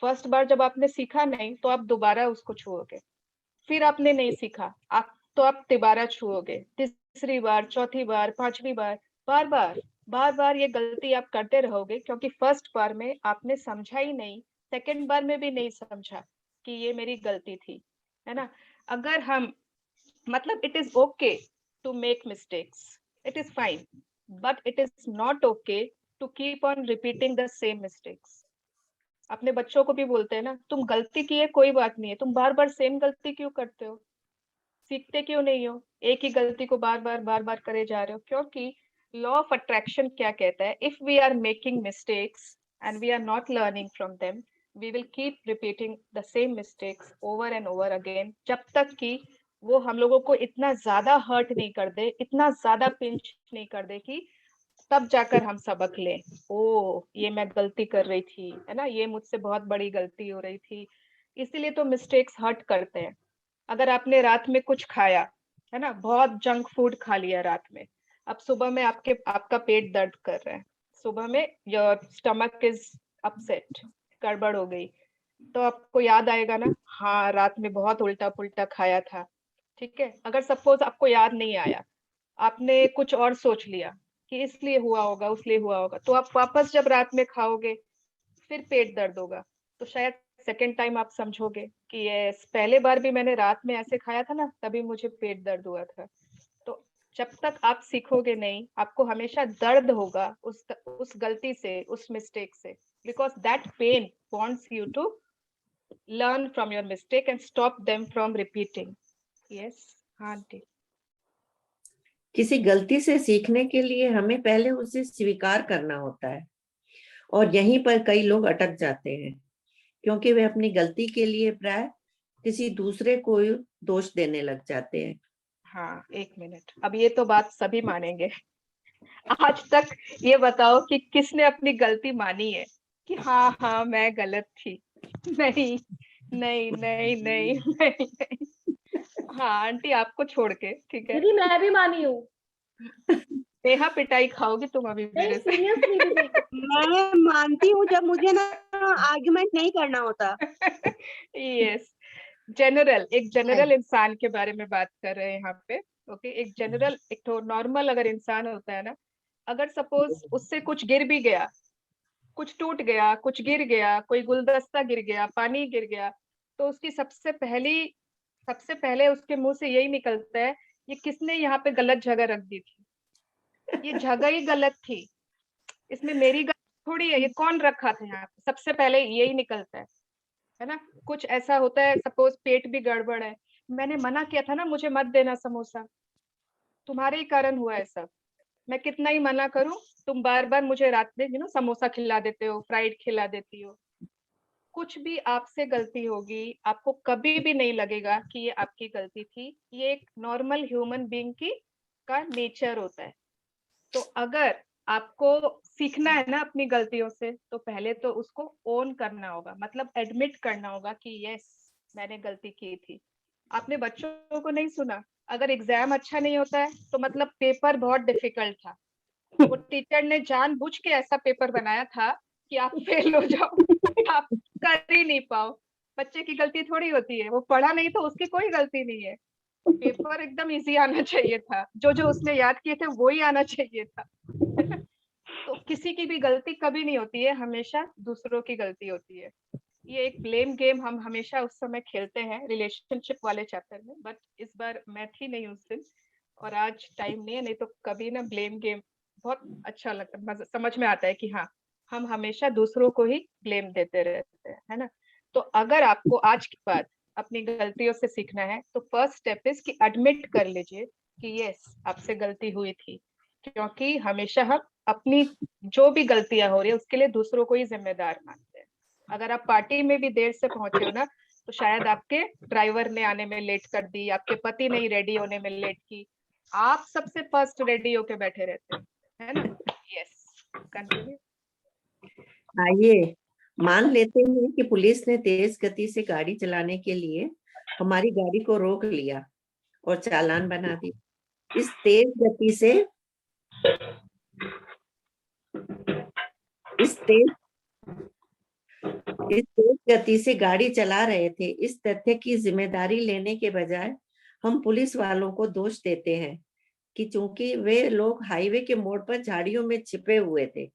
फर्स्ट बार जब आपने सीखा नहीं, तो आप दोबारा उसको छुओगे। फिर आपने नहीं सीखा, आप दोबारा छुओगे, तीसरी बार, चौथी बार, पांचवी बार, बार बार ये गलती आप करते रहोगे, क्योंकि फर्स्ट बार में आपने समझा ही नहीं, सेकंड बार में भी नहीं समझा कि ये मेरी गलती थी, है ना। अगर हम मतलब it is okay to make mistakes, it is fine, but it is not okay to keep on repeating the same mistakes. अपने बच्चों को भी बोलते हैं ना, तुम गलती की है कोई बात नहीं है, तुम बार बार सेम गलती क्यों करते हो, सीखते क्यों नहीं हो, एक ही गलती को बार बार करे जा रहे हो। क्योंकि लॉ ऑफ अट्रैक्शन क्या कहता है, if we are making mistakes and we are not learning from them, we will keep repeating the same mistakes over and over again, जब तक कि वो हम लोगों को इतना ज्यादा हर्ट नहीं कर दे, इतना ज्यादा पिंच नहीं कर दे कि तब जाकर हम सबक लें, ओ ये मैं गलती कर रही थी, है ना, ये मुझसे बहुत बड़ी गलती हो रही थी। इसीलिए तो मिस्टेक्स हर्ट करते हैं। अगर आपने रात में कुछ खाया, है ना, बहुत जंक फूड खा लिया रात में, अब सुबह में आपका पेट दर्द कर रहा है, सुबह में योर स्टमक इज अपसेट, गड़बड़ हो गई, तो आपको याद आएगा ना, हाँ रात में बहुत उल्टा पुल्टा खाया था, ठीक है। अगर सपोज आपको याद नहीं आया, आपने कुछ और सोच लिया कि इसलिए हुआ होगा, उसलिए हुआ होगा, तो आप वापस जब रात में खाओगे फिर पेट दर्द होगा, तो शायद सेकेंड टाइम आप समझोगे कि ये पहले बार भी मैंने रात में ऐसे खाया था ना, तभी मुझे पेट दर्द हुआ था। तो जब तक आप सीखोगे नहीं, आपको हमेशा दर्द होगा उस गलती से, उस मिस्टेक से, because that pain wants you to learn from your mistake and stop them from repeating. Yes, हाँ आंटी। किसी गलती से सीखने के लिए हमें पहले उसे स्वीकार करना होता है, और यहीं पर कई लोग अटक जाते हैं, क्योंकि वे अपनी गलती के लिए प्राय किसी दूसरे को दोष देने लग जाते हैं। हाँ, एक मिनट, अब ये तो बात सभी मानेंगे। आज तक ये बताओ कि किसने अपनी गलती मानी है कि हाँ हाँ मैं गलत थी? नहीं नहीं नहीं नहीं नहीं, नहीं। हाँ आंटी, आपको छोड़ के, ठीक है। दीदी मैं भी मानी हूँ। नेहा पिटाई खाओगी तुम अभी मेरे से। सीरियसली दीदी मैं मानती हूँ जब मुझे ना आर्गुमेंट नहीं करना होता। यस, एक जनरल इंसान के बारे में बात कर रहे हैं यहाँ पे। ओके, एक जनरल, एक तो नॉर्मल अगर इंसान होता है ना, अगर सपोज उससे कुछ गिर भी गया, कुछ टूट गया, कुछ गिर गया, कोई गुलदस्ता गिर गया, पानी गिर गया, तो उसकी सबसे पहले उसके मुंह से यही निकलता है, ये किसने यहाँ पे गलत जगह रख दी थी, ये जगह ही गलत थी, इसमें मेरी गलती थोड़ी है, ये कौन रखा था यहाँ पे, सबसे पहले यही निकलता है ना। कुछ ऐसा होता है, सपोज पेट भी गड़बड़ है, मैंने मना किया था ना मुझे मत देना समोसा, तुम्हारे ही कारण हुआ है सब, मैं कितना ही मना करूं, तुम बार बार मुझे रात में समोसा खिला देते हो, फ्राइड खिला देती हो। कुछ भी आपसे गलती होगी, आपको कभी भी नहीं लगेगा कि ये आपकी गलती थी, ये एक नॉर्मल ह्यूमन बीइंग का नेचर होता है। तो अगर आपको सीखना है ना अपनी गलतियों से, तो पहले तो उसको ओन करना होगा, मतलब एडमिट करना होगा कि यस मैंने गलती की थी। आपने बच्चों को नहीं सुना, अगर एग्जाम अच्छा नहीं होता है तो मतलब पेपर बहुत डिफिकल्ट था, वो टीचर ने जानबूझ के ऐसा पेपर बनाया था कि आप फेल हो जाओ, आप कर ही नहीं पाओ। बच्चे की गलती थोड़ी होती है, वो पढ़ा नहीं तो उसकी कोई गलती नहीं है। पेपर एकदम इजी आना चाहिए था, जो जो उसने याद किए थे वो ही आना चाहिए था। तो किसी की भी गलती कभी नहीं होती है, हमेशा दूसरों की गलती होती है। ये एक ब्लेम गेम हम हमेशा उस समय खेलते हैं रिलेशनशिप वाले चैप्टर में, बट इस बार मैं थी नहीं उस दिन और आज टाइम नहीं है, नहीं तो कभी ना ब्लेम गेम बहुत अच्छा लगता है, समझ में आता है कि हाँ हम हमेशा दूसरों को ही ब्लेम देते रहते हैं, है ना। तो अगर आपको आज के बाद अपनी गलतियों से सीखना है तो फर्स्ट स्टेप इज कि एडमिट कर लीजिए कि यस आपसे गलती हुई थी, क्योंकि हमेशा हम अपनी जो भी गलतियां हो रही है उसके लिए दूसरों को ही जिम्मेदार मानते हैं। अगर आप पार्टी में भी देर से पहुंचे हो ना, तो शायद आपके ड्राइवर ने आने में लेट कर दी, आपके पति नहीं रेडी होने में लेट की, आप सबसे फर्स्ट रेडी होके बैठे रहते हैं, है ना। Yes continue. आइए मान लेते हैं कि पुलिस ने तेज गति से गाड़ी चलाने के लिए हमारी गाड़ी को रोक लिया और चालान बना दी। इस तेज गति से गाड़ी चला रहे थे, इस तथ्य की जिम्मेदारी लेने के बजाय हम पुलिस वालों को दोष देते हैं कि चूंकि वे लोग हाईवे के मोड़ पर झाड़ियों में छिपे हुए थे,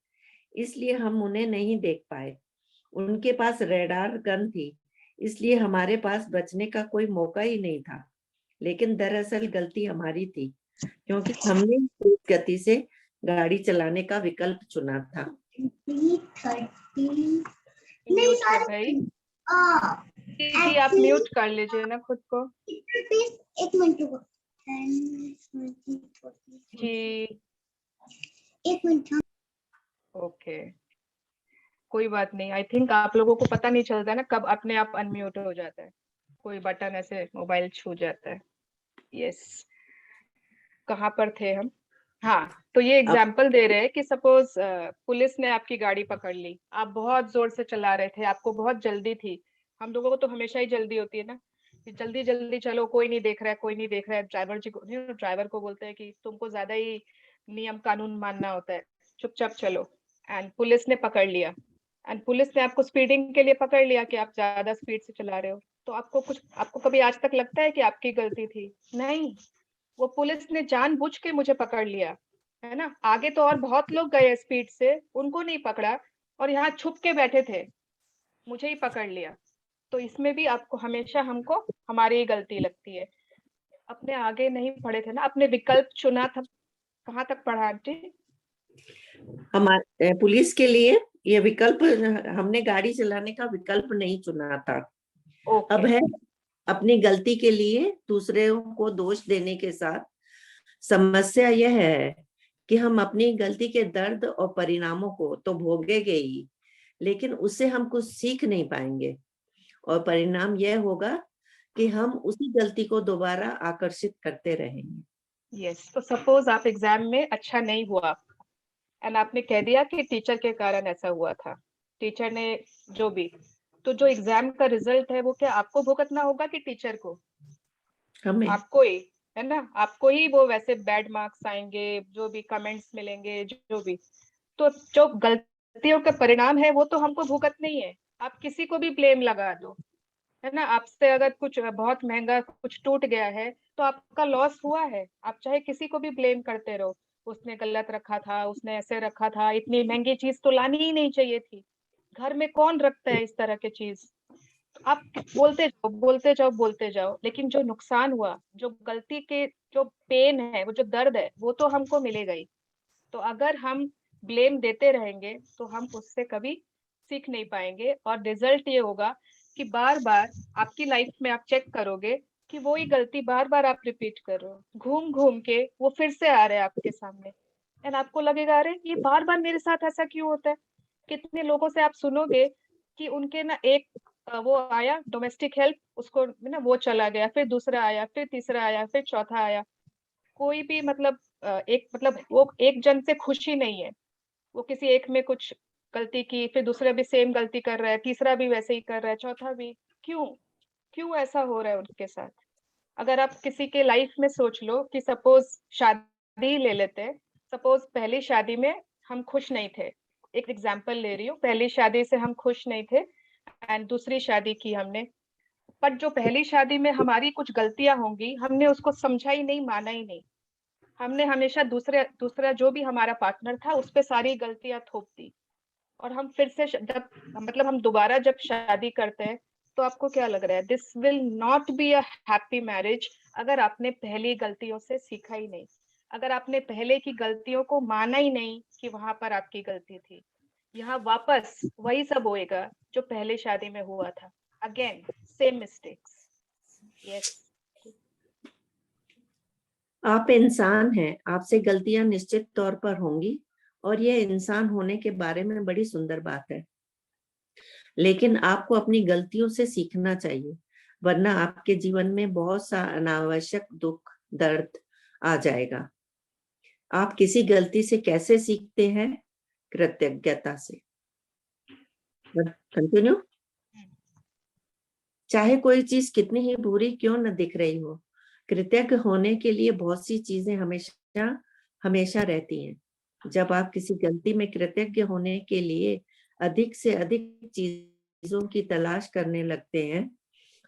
इसलिए हम उन्हें नहीं देख पाए। उनके पास रेडार गन थी, इसलिए हमारे पास बचने का कोई मौका ही नहीं था। लेकिन दरअसल गलती हमारी थी, क्योंकि हमने तेज गति से गाड़ी चलाने का विकल्प चुना था। म्यूट है भाई जी, आप म्यूट कर लीजिए ना खुद को। एक मिनट जी एक मिनट। ओके कोई बात नहीं, आई थिंक आप लोगों को पता नहीं चलता ना कब अपने आप अनम्यूट हो जाता है, कोई बटन ऐसे मोबाइल छू जाता है। यस कहाँ पर थे हम? हाँ, तो ये एग्जाम्पल दे रहे हैं कि सपोज पुलिस ने आपकी गाड़ी पकड़ ली, आप बहुत जोर से चला रहे थे, आपको बहुत जल्दी थी। हम लोगों को तो हमेशा ही जल्दी होती है ना, कि जल्दी जल्दी चलो, कोई नहीं देख रहा है, कोई नहीं देख रहा है। ड्राइवर को बोलते हैं कि तुमको ज्यादा ही नियम कानून मानना होता है, चुपचाप चलो। एंड पुलिस ने पकड़ लिया, एंड पुलिस ने आपको स्पीडिंग के लिए पकड़ लिया कि आप ज्यादा स्पीड से चला रहे हो, तो आपको कभी आज तक लगता है कि आपकी गलती थी? नहीं, वो पुलिस ने जानबूझ के मुझे पकड़ लिया, है ना। आगे तो और बहुत लोग गए स्पीड से, उनको नहीं पकड़ा, और यहाँ छुप के बैठे थे, मुझे ही पकड़ लिया। तो इसमें भी आपको हमेशा हमको हमारी ही गलती लगती है। अपने आगे नहीं पढ़े थे ना, अपने विकल्प चुना था। कहाँ तक पढ़ा आंटी? हमारे पुलिस के लिए ये विकल्प, हमने गाड़ी चलाने का विकल्प नहीं चुना था। अब है अपनी गलती के लिए दूसरों को दोष देने के साथ समस्या यह है कि हम अपनी गलती के दर्द और परिणामों को तो भोगेंगे ही, लेकिन उससे हम कुछ सीख नहीं पाएंगे, और परिणाम यह होगा कि हम उसी गलती को दोबारा आकर्षित करते रहेंगे। यस, तो सपोज आप एग्जाम में अच्छा नहीं हुआ एंड आपने कह दिया कि टीचर के कारण ऐसा हुआ था, टीचर ने जो भी, तो जो एग्जाम का रिजल्ट है वो क्या आपको भुगतना होगा कि टीचर को? हमें। आपको ही, है ना, आपको ही वो वैसे बैड मार्क्स आएंगे, जो भी कमेंट्स मिलेंगे, जो भी। तो जो गलतियों का परिणाम है वो तो हमको भुगत नहीं है। आप किसी को भी ब्लेम लगा दो, है ना। आपसे अगर कुछ बहुत महंगा कुछ टूट गया है तो आपका लॉस हुआ है, आप चाहे किसी को भी ब्लेम करते रहो, उसने गलत रखा था, उसने ऐसे रखा था, इतनी महंगी चीज तो लानी ही नहीं चाहिए थी, घर में कौन रखता है इस तरह की चीज। आप बोलते जाओ बोलते जाओ बोलते जाओ, लेकिन जो नुकसान हुआ, जो गलती के जो पेन है, वो जो दर्द है, वो तो हमको मिलेगा ही। तो अगर हम ब्लेम देते रहेंगे तो हम उससे कभी सीख नहीं पाएंगे, और रिजल्ट ये होगा कि बार बार आपकी लाइफ में आप चेक करोगे कि वो ही गलती बार बार आप रिपीट कर रहे हो, घूम घूम के वो फिर से आ रहे हैं आपके सामने, एंड आपको लगेगा अरे ये बार बार मेरे साथ ऐसा क्यों होता है। कितने लोगों से आप सुनोगे कि उनके ना एक वो आया डोमेस्टिक हेल्प, उसको ना वो चला गया, फिर दूसरा आया, फिर तीसरा आया, फिर चौथा आया, कोई भी मतलब एक मतलब वो एक जन से खुशी नहीं है, वो किसी एक में कुछ गलती की, फिर दूसरा भी सेम गलती कर रहा है, तीसरा भी वैसे ही कर रहा है, चौथा भी। क्यों ऐसा हो रहा है उनके साथ? अगर आप किसी के लाइफ में सोच लो कि सपोज शादी ले लेते हैं, सपोज पहली शादी में हम खुश नहीं थे, एक एग्जांपल ले रही हूँ, पहली शादी से हम खुश नहीं थे एंड दूसरी शादी की हमने, पर जो पहली शादी में हमारी कुछ गलतियां होंगी, हमने उसको समझा ही नहीं, माना ही नहीं, हमने हमेशा दूसरा जो भी हमारा पार्टनर था उस पर सारी गलतियां थोप दी, और हम फिर से जब मतलब हम दोबारा जब शादी करते हैं, तो आपको क्या लग रहा है? This will not be a happy marriage अगर आपने पहली गलतियों से सीखा ही नहीं, अगर आपने पहले की गलतियों को माना ही नहीं कि वहां पर आपकी गलती थी। यहाँ वापस वही सब होएगा जो पहले शादी में हुआ था, अगेन सेम मिस्टेक्स। यस, आप इंसान हैं, आपसे गलतियां निश्चित तौर पर होंगी, और यह इंसान होने के बारे में बड़ी सुंदर बात है। लेकिन आपको अपनी गलतियों से सीखना चाहिए, वरना आपके जीवन में बहुत सा अनावश्यक दुख दर्द आ जाएगा। आप किसी गलती से कैसे सीखते हैं? कृतज्ञता से। कंटिन्यू। चाहे कोई चीज कितनी ही बुरी क्यों न दिख रही हो, कृतज्ञ होने के लिए बहुत सी चीजें हमेशा रहती हैं। जब आप किसी गलती में कृतज्ञ होने के लिए अधिक से अधिक चीजों की तलाश करने लगते हैं,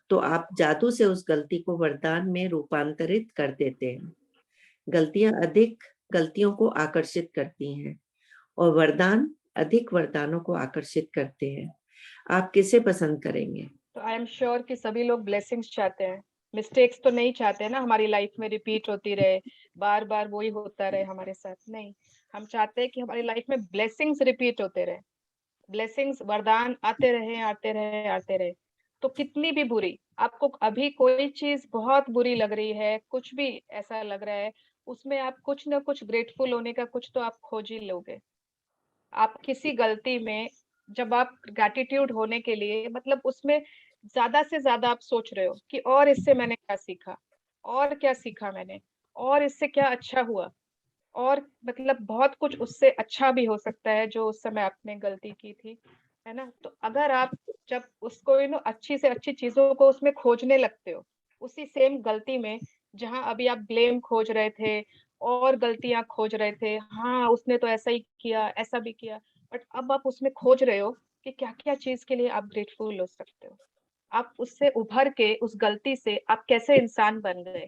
तो आप जादू से उस गलती को वरदान में रूपांतरित कर देते हैं। गलतियां अधिक गलतियों को आकर्षित करती हैं, और वरदान अधिक वरदानों को आकर्षित करते हैं। आप किसे पसंद करेंगे? तो आई एम श्योर कि सभी लोग ब्लेसिंग्स चाहते हैं, मिस्टेक्स तो नहीं चाहते ना हमारी लाइफ में रिपीट होती रहे, बार बार वही होता रहे हमारे साथ। नहीं, हम चाहते हैं कि हमारी लाइफ में ब्लेसिंग्स रिपीट होते रहे, ब्लेसिंग्स वरदान आते रहे आते रहे आते रहे। तो कितनी भी बुरी आपको अभी कोई चीज बहुत बुरी लग रही है, कुछ भी ऐसा लग रहा है, उसमें आप कुछ ना कुछ ग्रेटफुल होने का कुछ तो आप खोज ही लोगे। आप किसी गलती में जब आप ग्रैटिट्यूड होने के लिए मतलब उसमें ज्यादा से ज्यादा आप सोच रहे हो कि और इससे मैंने क्या सीखा, और क्या सीखा मैंने, और इससे क्या अच्छा हुआ, और मतलब बहुत कुछ उससे अच्छा भी हो सकता है जो उस समय आपने गलती की थी, है ना। तो अगर आप जब उसको अच्छी से अच्छी चीजों को उसमें खोजने लगते हो, उसी सेम गलती में जहां अभी आप ब्लेम खोज रहे थे और गलतियां खोज रहे थे, हाँ उसने तो ऐसा ही किया, ऐसा भी किया, बट अब आप उसमें खोज रहे हो कि क्या क्या चीज के लिए आप ग्रेटफुल हो सकते हो, आप उससे उभर के उस गलती से आप कैसे इंसान बन गए,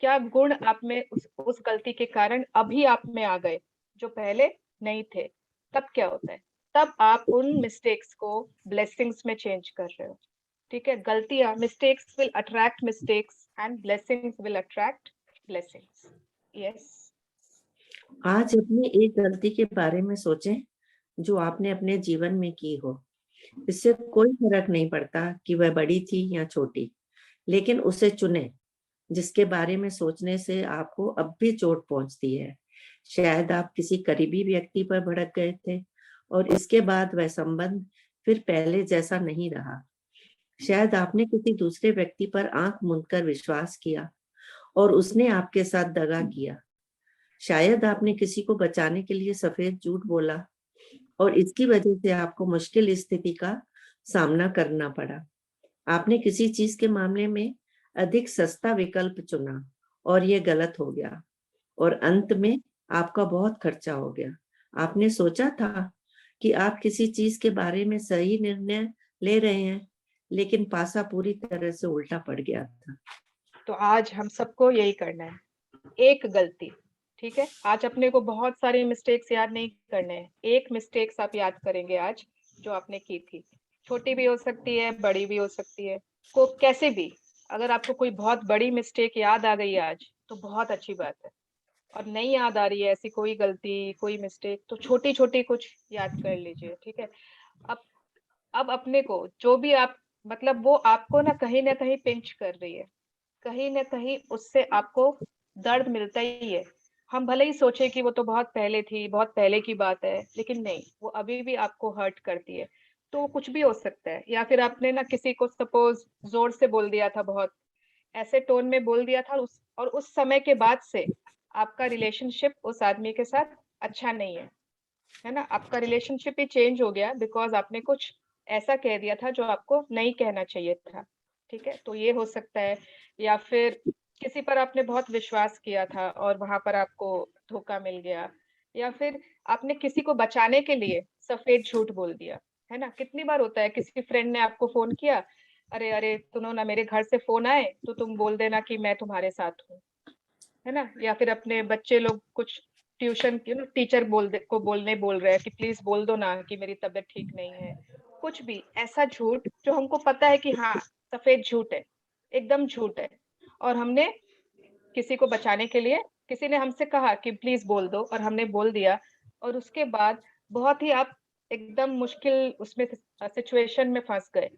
क्या गुण आप में उस गलती के कारण अभी आप में आ गए जो पहले नहीं थे। तब क्या होता है, तब आप उन मिस्टेक्स को ब्लेसिंग्स में चेंज कर रहे हो। ठीक है, गलतियां, mistakes will attract mistakes and blessings will attract blessings. Yes. आज अपनी एक गलती के बारे में सोचें जो आपने अपने जीवन में की हो। इससे कोई फर्क नहीं पड़ता कि वह बड़ी थी या छोटी, लेकिन उसे चुनें जिसके बारे में सोचने से आपको अब भी चोट पहुंचती है। शायद आप किसी करीबी व्यक्ति पर भड़क गए थे और इसके बाद वह संबंध फिर पहले जैसा नहीं रहा। शायद आपने किसी दूसरे व्यक्ति पर आंख मूंदकर विश्वास किया और उसने आपके साथ दगा किया। शायद आपने किसी को बचाने के लिए सफेद झूठ बोला और इसकी वजह से आपको मुश्किल स्थिति का सामना करना पड़ा। आपने किसी चीज के मामले में अधिक सस्ता विकल्प चुना और यह गलत हो गया, और अंत में आपका बहुत खर्चा हो गया। आपने सोचा था कि आप किसी चीज के बारे में सही निर्णय ले रहे हैं, लेकिन पासा पूरी तरह से उल्टा पड़ गया था। तो आज हम सबको यही करना है, एक गलती। ठीक है, आज अपने को बहुत सारे मिस्टेक्स याद नहीं करने हैं, एक मिस्टेक्स आप याद करेंगे आज जो आपने की थी। छोटी भी हो सकती है, बड़ी भी हो सकती है, को कैसे भी। अगर आपको कोई बहुत बड़ी मिस्टेक याद आ गई आज तो बहुत अच्छी बात है, और नहीं याद आ रही है ऐसी कोई गलती, कोई मिस्टेक, तो छोटी छोटी कुछ याद कर लीजिए। ठीक है, अब अपने को जो भी आप मतलब वो आपको ना कहीं पिंच कर रही है, कहीं ना कहीं उससे आपको दर्द मिलता ही है। हम भले ही सोचे कि वो तो बहुत पहले थी, बहुत पहले की बात है, लेकिन नहीं, वो अभी भी आपको हर्ट करती है। तो वो कुछ भी हो सकता है, या फिर आपने ना किसी को सपोज जोर से बोल दिया था, बहुत ऐसे टोन में बोल दिया था, और उस समय के बाद से आपका रिलेशनशिप उस आदमी के साथ अच्छा नहीं है। है ना, आपका रिलेशनशिप ही चेंज हो गया बिकॉज आपने कुछ ऐसा कह दिया था जो आपको नहीं कहना चाहिए था। ठीक है, तो ये हो सकता है। या फिर किसी पर आपने बहुत विश्वास किया था और वहां पर आपको धोखा मिल गया। या फिर आपने किसी को बचाने के लिए सफेद झूठ बोल दिया, है ना। कितनी बार होता है, किसी फ्रेंड ने आपको फोन किया, अरे अरे सुनो ना, मेरे घर से फोन आए तो तुम बोल देना कि मैं तुम्हारे साथ हूँ, है ना। या फिर अपने बच्चे लोग कुछ ट्यूशन टीचर बोल रहे हैं कि प्लीज बोल दो ना कि मेरी तबीयत ठीक नहीं है। कुछ भी ऐसा झूठ जो हमको पता है कि हाँ सफेद झूठ है, एकदम झूठ है, और हमने किसी को बचाने के लिए, किसी ने हमसे कहा कि प्लीज बोल दो और हमने बोल दिया, और उसके बाद बहुत ही आप एकदम मुश्किल उसमें सिचुएशन में फंस गए।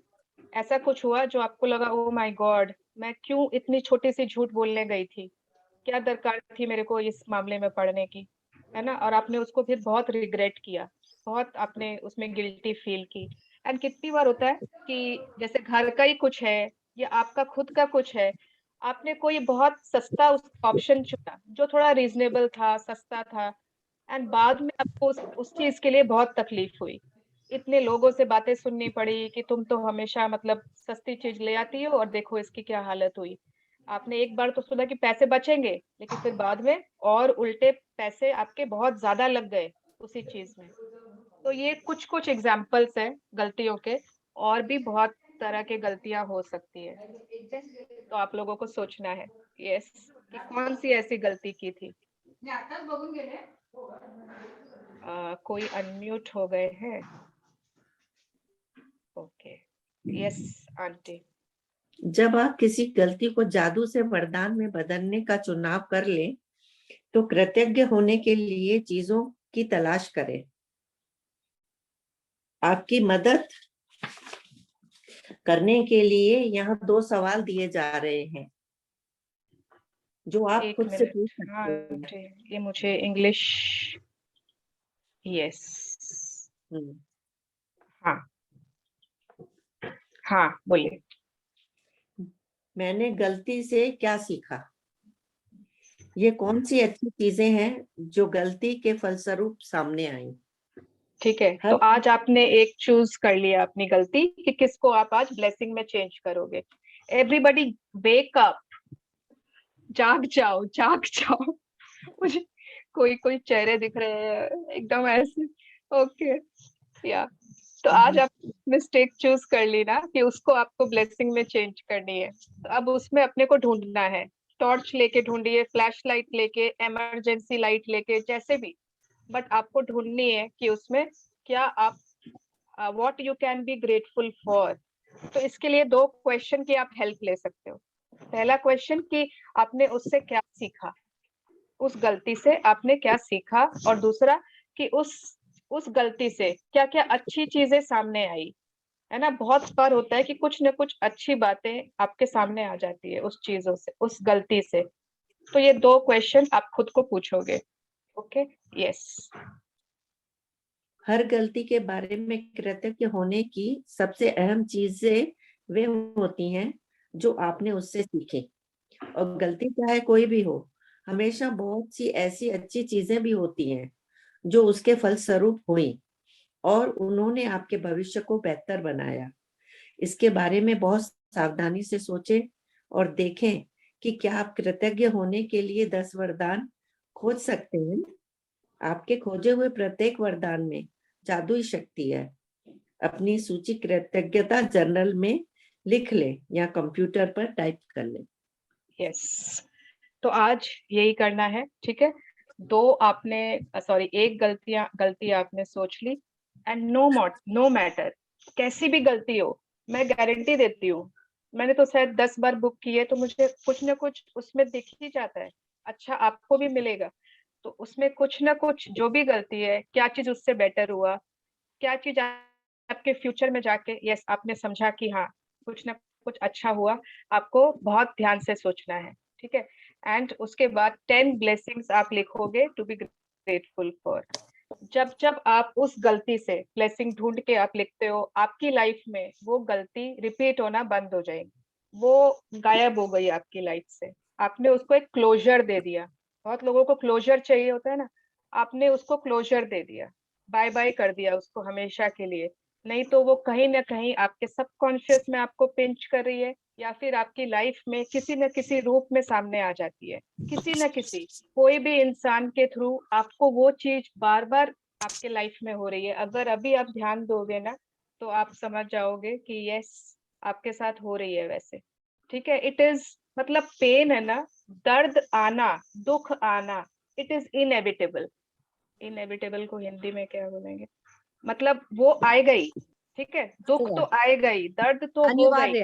ऐसा कुछ हुआ जो आपको लगा ओ माय गॉड, मैं क्यों इतनी छोटी सी झूठ बोलने गई थी, क्या दरकार थी मेरे को इस मामले में पढ़ने की, है ना। और आपने उसको फिर बहुत रिग्रेट किया, बहुत आपने उसमें गिल्टी फील की। एंड कितनी बार होता है कि जैसे घर का ही कुछ है या आपका खुद का कुछ है, आपने कोई बहुत सस्ता ऑप्शन चुना जो थोड़ा रीजनेबल था, सस्ता था, एंड बाद में आपको उस चीज के लिए बहुत तकलीफ हुई। इतने लोगों से बातें सुननी पड़ी कि तुम तो हमेशा मतलब सस्ती चीज ले आती हो और देखो इसकी क्या हालत हुई। आपने एक बार तो सुना कि पैसे बचेंगे, लेकिन फिर बाद में और उल्टे पैसे आपके बहुत ज्यादा लग गए उसी चीज में। तो ये कुछ कुछ एग्जाम्पल्स हैं गलतियों के, और भी बहुत तरह के गलतियां हो सकती है। तो आप लोगों को सोचना है यस कि कौन सी ऐसी गलती की थी। कोई अनम्यूट हो गए हैं। Okay, yes aunty. जब आप किसी गलती को जादू से वरदान में बदलने का चुनाव कर लें, तो कृतज्ञ होने के लिए चीजों की तलाश करें। आपकी मदद करने के लिए यहाँ 2 सवाल दिए जा रहे हैं जो आप खुद से पूछ सकते हैं। ये मुझे इंग्लिश, यस, हाँ हाँ बोलिए। मैंने गलती से क्या सीखा? ये कौन सी अच्छी चीजें हैं जो गलती के फलस्वरूप सामने आई? ठीक है, तो आज आपने एक चूज कर लिया अपनी गलती कि किसको आप आज ब्लेसिंग में चेंज करोगे। एवरीबॉडी वेक अप, जाग जाओ जाग जाओ। मुझे कोई कोई चेहरे दिख रहे हैं एकदम ऐसे। ओके या तो आज आप मिस्टेक चूज कर ली ना कि उसको आपको ब्लेसिंग में चेंज करनी है, तो अब उसमें अपने को ढूंढना है। टॉर्च लेके ढूंढिए, फ्लैश लाइट लेके, इमरजेंसी लाइट लेके, जैसे भी, बट आपको ढूंढनी है कि उसमें क्या आप what you can be grateful for. तो इसके लिए 2 क्वेश्चन की आप हेल्प ले सकते हो। पहला क्वेश्चन कि आपने उससे क्या सीखा, उस गलती से आपने क्या सीखा, और दूसरा कि उस गलती से क्या क्या अच्छी चीजें सामने आई, है ना। बहुत बार होता है कि कुछ न कुछ अच्छी बातें आपके सामने आ जाती है उस चीजों से, उस गलती से। तो ये 2 क्वेश्चन आप खुद को पूछोगे। Okay, yes. हर गलती के बारे में कृतज्ञ होने की सबसे अहम चीजें वे होती हैं जो आपने उससे सीखी। और गलती चाहे कोई भी हो, हमेशा बहुत सी ऐसी अच्छी चीजें भी होती हैं जो उसके फलस्वरूप हुई और उन्होंने आपके भविष्य को बेहतर बनाया। इसके बारे में बहुत सावधानी से सोचें और देखें कि क्या आप कृतज्ञ होने के लिए 10 वरदान खोज सकते हैं। आपके खोजे हुए प्रत्येक वरदान में जादुई शक्ति है। अपनी सूची कृतज्ञता जर्नल में लिख ले या कंप्यूटर पर टाइप कर ले। यस, तो आज यही करना है। ठीक है, 2 आपने एक गलती आपने सोच ली, एंड नो मैटर कैसी भी गलती हो, मैं गारंटी देती हूँ, मैंने तो शायद 10 बार बुक की है, तो मुझे कुछ ना कुछ उसमें दिख ही जाता है। अच्छा, आपको भी मिलेगा। तो उसमें कुछ ना कुछ जो भी गलती है, क्या चीज उससे बेटर हुआ, क्या चीज आपके फ्यूचर में जाके यस आपने समझा कि हाँ कुछ ना कुछ अच्छा हुआ, आपको बहुत ध्यान से सोचना है। ठीक है, एंड उसके बाद 10 ब्लेसिंग्स आप लिखोगे टू बी ग्रेटफुल फॉर। जब जब आप उस गलती से ब्लेसिंग ढूंढ के आप लिखते हो, आपकी लाइफ में वो गलती रिपीट होना बंद हो जाएगी, वो गायब हो गई आपकी लाइफ से। आपने उसको एक क्लोजर दे दिया। बहुत लोगों को क्लोजर चाहिए होता है ना, आपने उसको क्लोजर दे दिया। बाय बाय कर दिया उसको हमेशा के लिए, नहीं तो वो कहीं ना कहीं आपके सबकॉन्शियस में आपको पिंच कर रही है, या फिर आपकी लाइफ में किसी न किसी रूप में सामने आ जाती है। किसी न किसी कोई भी इंसान के थ्रू आपको वो चीज बार बार आपके लाइफ में हो रही है। अगर अभी आप ध्यान दोगे ना तो आप समझ जाओगे कि यस आपके साथ हो रही है वैसे। ठीक है, इट इज मतलब पेन है ना, दर्द आना, दुख आना, इट इज इनएविटेबल। इनएविटेबल को हिंदी में क्या बोलेंगे, मतलब वो आएगा ही। ठीक है, दुख तो आएगा ही, दर्द तो होगा ही,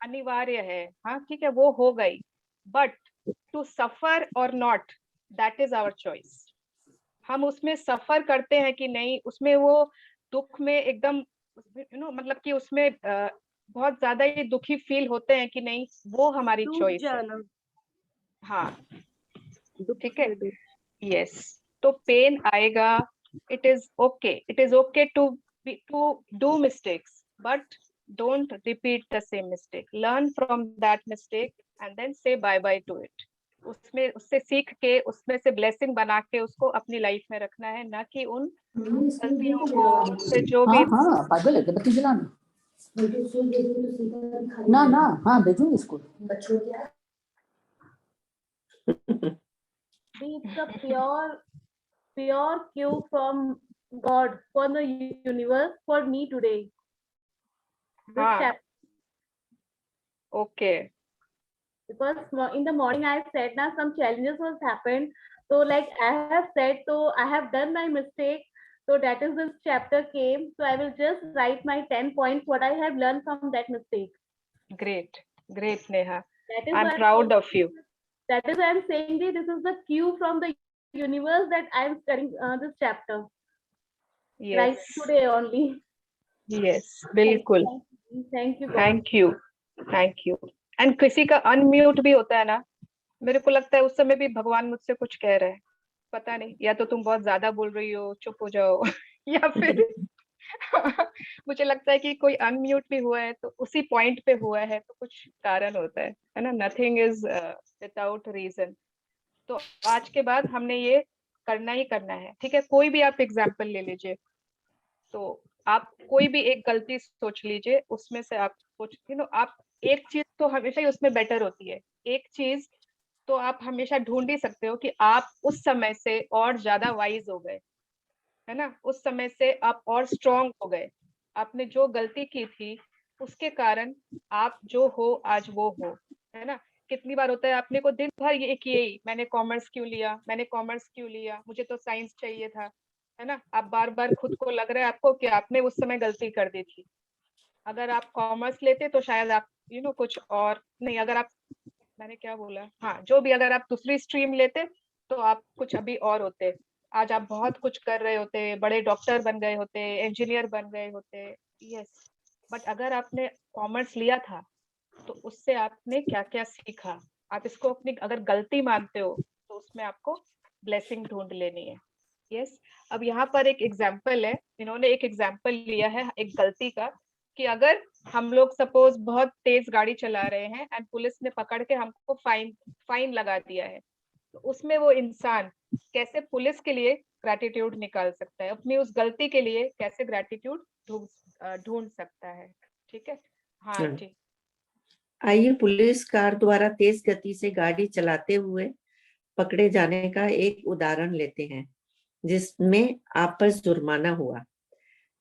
अनिवार्य है। हाँ ठीक है, वो हो गई, but to suffer or not, that is our choice. हम उसमें सफर करते हैं कि नहीं, उसमें वो दुख में एकदम मतलब कि उसमें बहुत ज्यादा ही दुखी फील होते हैं कि नहीं, वो हमारी चॉइस है। हाँ ठीक है, यस। तो पेन आएगा, it is okay to do mistakes, but don't repeat the same mistake, learn from that mistake and then say bye bye to it. उसमें उससे सीख के उसमें से ब्लेसिंग बना के उसको अपनी लाइफ में रखना है, ना कि उन गलतियों को से जो भी। हाँ पागल है, बत्ती जलाना ना ना, हाँ भेजूंगी इसको। It's a pure cue from God, for the universe, for me today. Okay. Because in the morning I said now some challenges was happened. So like I have said, so I have done my mistake. So that is this chapter came. So I will just write my 10 points what I have learned from that mistake. Great, Neha. I'm proud of you. That is why I'm saying this is the cue from the universe that I'm studying this chapter. Yes. Right today only. Yes, बिल्कुल। Thank you. Thank you. And किसी का unmute भी होता है ना, मेरे को लगता है उस समय भी भगवान मुझसे कुछ कह रहे हैं, पता नहीं, या तो तुम बहुत ज्यादा बोल रही हो, चुप हो जाओ या फिर मुझे लगता है कि कोई अनम्यूट भी हुआ है तो उसी पॉइंट पे हुआ है, तो कुछ कारण होता है ना। Nothing is without reason. तो आज के बाद हमने ये करना ही करना है। ठीक है, कोई भी आप एग्जाम्पल ले लीजिए, तो आप कोई भी एक गलती सोच लीजिए, उसमें से आप आप एक चीज तो हमेशा ही उसमें बेटर होती है, एक चीज तो आप हमेशा ढूंढ ही सकते हो कि आप उस समय से और ज्यादा वाइज हो गए, है ना, उस समय से आप और स्ट्रॉन्ग हो गए। आपने जो गलती की थी उसके कारण आप जो हो आज वो हो, है ना। कितनी बार होता है आपने को दिन भर ये किए ही, मैंने कॉमर्स क्यों लिया, मुझे तो साइंस चाहिए था, है ना। आप बार बार खुद को लग रहा है आपको कि आपने उस समय गलती कर दी थी। अगर आप कॉमर्स लेते तो शायद आप कुछ और नहीं, अगर आप, मैंने क्या बोला, हाँ जो भी, अगर आप दूसरी स्ट्रीम लेते तो आप कुछ अभी और होते, आज आप बहुत कुछ कर रहे होते, बड़े डॉक्टर बन गए होते, इंजीनियर बन गए होते। यस, बट अगर आपने कॉमर्स लिया था तो उससे आपने क्या क्या सीखा, आप इसको अपनी अगर गलती मानते हो तो उसमें आपको ब्लेसिंग ढूंढ लेनी है। यस, अब यहाँ पर एक एग्जाम्पल है, इन्होंने एक एग्जाम्पल लिया है एक गलती का, कि अगर हम लोग सपोज बहुत तेज गाड़ी चला रहे हैं एंड पुलिस ने पकड़ के हमको फाइन लगा दिया है, तो उसमें वो इंसान कैसे पुलिस के लिए ग्रैटिट्यूड निकाल सकता है, अपनी उस गलती के लिए कैसे ग्रैटिट्यूड ढूंढ सकता है। ठीक है, हाँ ठीक। आइए पुलिस कार द्वारा तेज गति से गाड़ी चलाते हुए पकड़े जाने का एक उदाहरण लेते हैं, जिसमें आप पर जुर्माना हुआ।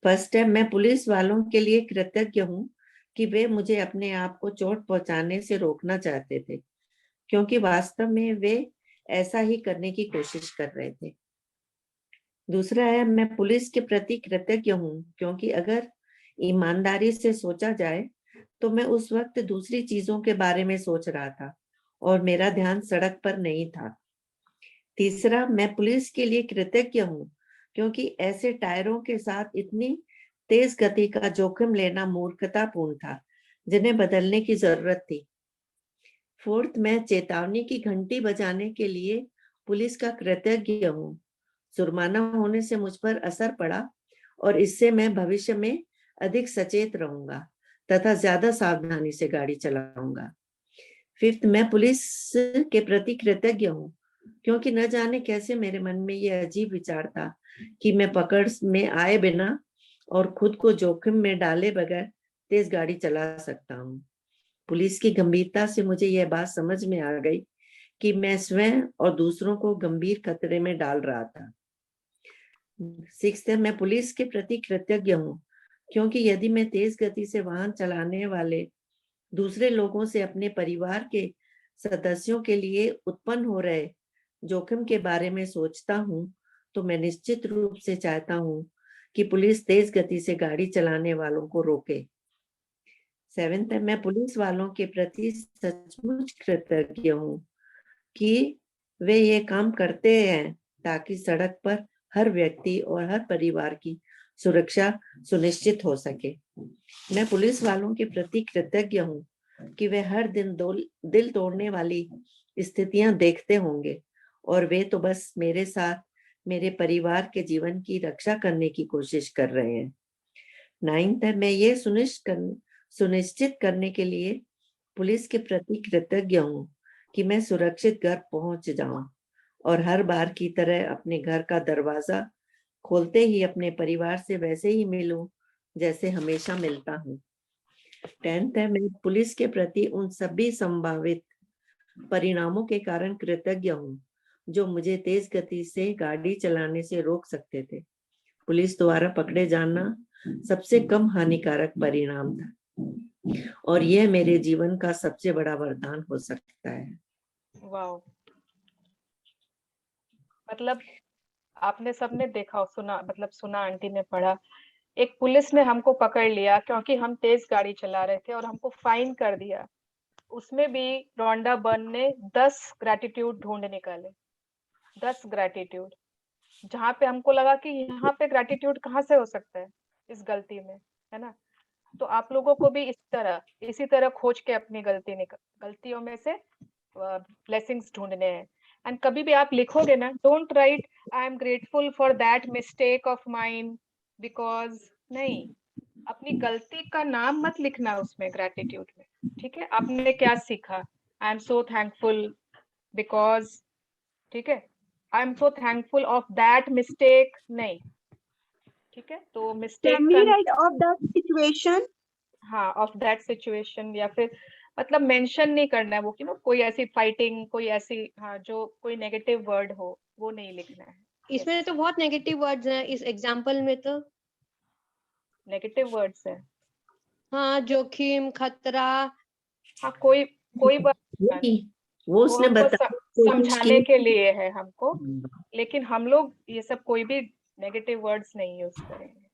फर्स्ट है, मैं पुलिस वालों के लिए कृतज्ञ हूँ कि वे मुझे अपने आप को चोट पहुंचाने से रोकना चाहते थे, क्योंकि वास्तव में वे ऐसा ही करने की कोशिश कर रहे थे। दूसरा है, मैं पुलिस के प्रति कृतज्ञ हूँ क्योंकि अगर ईमानदारी से सोचा जाए तो मैं उस वक्त दूसरी चीजों के बारे में सोच रहा था और मेरा ध्यान सड़क पर नहीं था। तीसरा, मैं पुलिस के लिए कृतज्ञ हूँ क्योंकि ऐसे टायरों के साथ इतनी तेज गति का जोखिम लेना मूर्खतापूर्ण था, जिन्हें बदलने की जरूरत थी। फोर्थ, मैं चेतावनी की घंटी बजाने के लिए पुलिस का कृतज्ञ हूँ। जुर्माना होने से मुझ पर असर पड़ा और इससे मैं भविष्य में अधिक सचेत रहूंगा तथा ज्यादा सावधानी से गाड़ी चलाऊंगा। फिफ्थ, मैं पुलिस के प्रति कृतज्ञ हूँ क्योंकि न जाने कैसे मेरे मन में ये अजीब विचार था कि मैं पकड़ में आए बिना और खुद को जोखिम में डाले बगैर तेज गाड़ी चला सकता हूँ। पुलिस की गंभीरता से मुझे यह बात समझ में आ गई कि मैं स्वयं और दूसरों को गंभीर खतरे में डाल रहा था। 6 मैं पुलिस के प्रति कृतज्ञ हूँ, क्योंकि यदि मैं तेज गति से वाहन चलाने वाले दूसरे लोगों से अपने परिवार के सदस्यों के लिए उत्पन्न हो रहे जोखिम के बारे में सोचता हूँ, तो मैं निश्चित रूप से चाहता हूँ कि पुलिस तेज गति से गाड़ी चलाने वालों को रोके। 7 मैं पुलिस वालों के प्रति सचमुच कृतज्ञ हूँ कि वे ये काम करते हैं ताकि सड़क पर हर व्यक्ति और हर परिवार की सुरक्षा सुनिश्चित हो सके। मैं पुलिस वालों के प्रति कृतज्ञ हूँ कि वे हर दिन दिल तोड़ने वाली स्थितियां देखते होंगे और वे तो बस मेरे साथ मेरे परिवार के जीवन की रक्षा करने की कोशिश कर रहे हैं। 9 मैं ये सुनिश्चित करने के लिए पुलिस के प्रति कृतज्ञ हूँ कि मैं सुरक्षित घर पहुंच जाऊं और हर बार की तरह अपने घर का दरवाजा खोलते ही अपने परिवार से वैसे ही मिलूं जैसे हमेशा मिलता हूँ। 10 मैं पुलिस के प्रति उन सभी संभावित परिणामों के कारण कृतज्ञ हूँ जो मुझे तेज गति से गाड़ी चलाने से रोक सकते थे। पुलिस द्वारा पकड़े जाना सबसे कम हानिकारक परिणाम था और यह मेरे जीवन का सबसे बड़ा वरदान हो सकता है। वाओ, मतलब आपने सबने देखा सुना, मतलब सुना, आंटी ने पढ़ा, एक पुलिस ने हमको पकड़ लिया क्योंकि हम तेज गाड़ी चला रहे थे और हमको फाइन कर दिया। उसमें भी रोंडा बर्न ने 10 ग्रेटिट्यूड ढूंढ निकाले, 10 ग्रेटिट्यूड, जहाँ पे हमको लगा कि यहाँ पे ग्रेटिट्यूड कहाँ से हो सकता है इस गलती में, है ना। तो आप लोगों को भी इसी तरह खोज के अपनी गलतियों में से ब्लेसिंग्स ढूंढने हैं। एंड कभी भी आप लिखोगे ना, don't right I am grateful for that mistake of mine because, नहीं, अपनी गलती का नाम मत लिखना उसमें ग्रेटिट्यूड में, ठीक है। आपने क्या सीखा, I am so thankful because, ठीक है, I am so thankful of that mistake, नहीं, ठीक है। तो मिस्टेक ऑफ दैट सिचुएशन, हाँ, ऑफ दैट सिचुएशन, या फिर मतलब मेंशन नहीं करना है वो कि कोई ऐसी फाइटिंग, कोई ऐसी, हाँ, जो कोई नेगेटिव वर्ड हो वो नहीं लिखना है। इसमें तो बहुत नेगेटिव वर्ड्स हैं, इस एग्जांपल में तो नेगेटिव वर्ड्स है। हाँ, जोखिम, खतरा, हाँ, कोई वो उसने समझाने के लिए है हमको, लेकिन हम लोग ये सब कोई भी नेगेटिव वर्ड्स नहीं यूज करेंगे,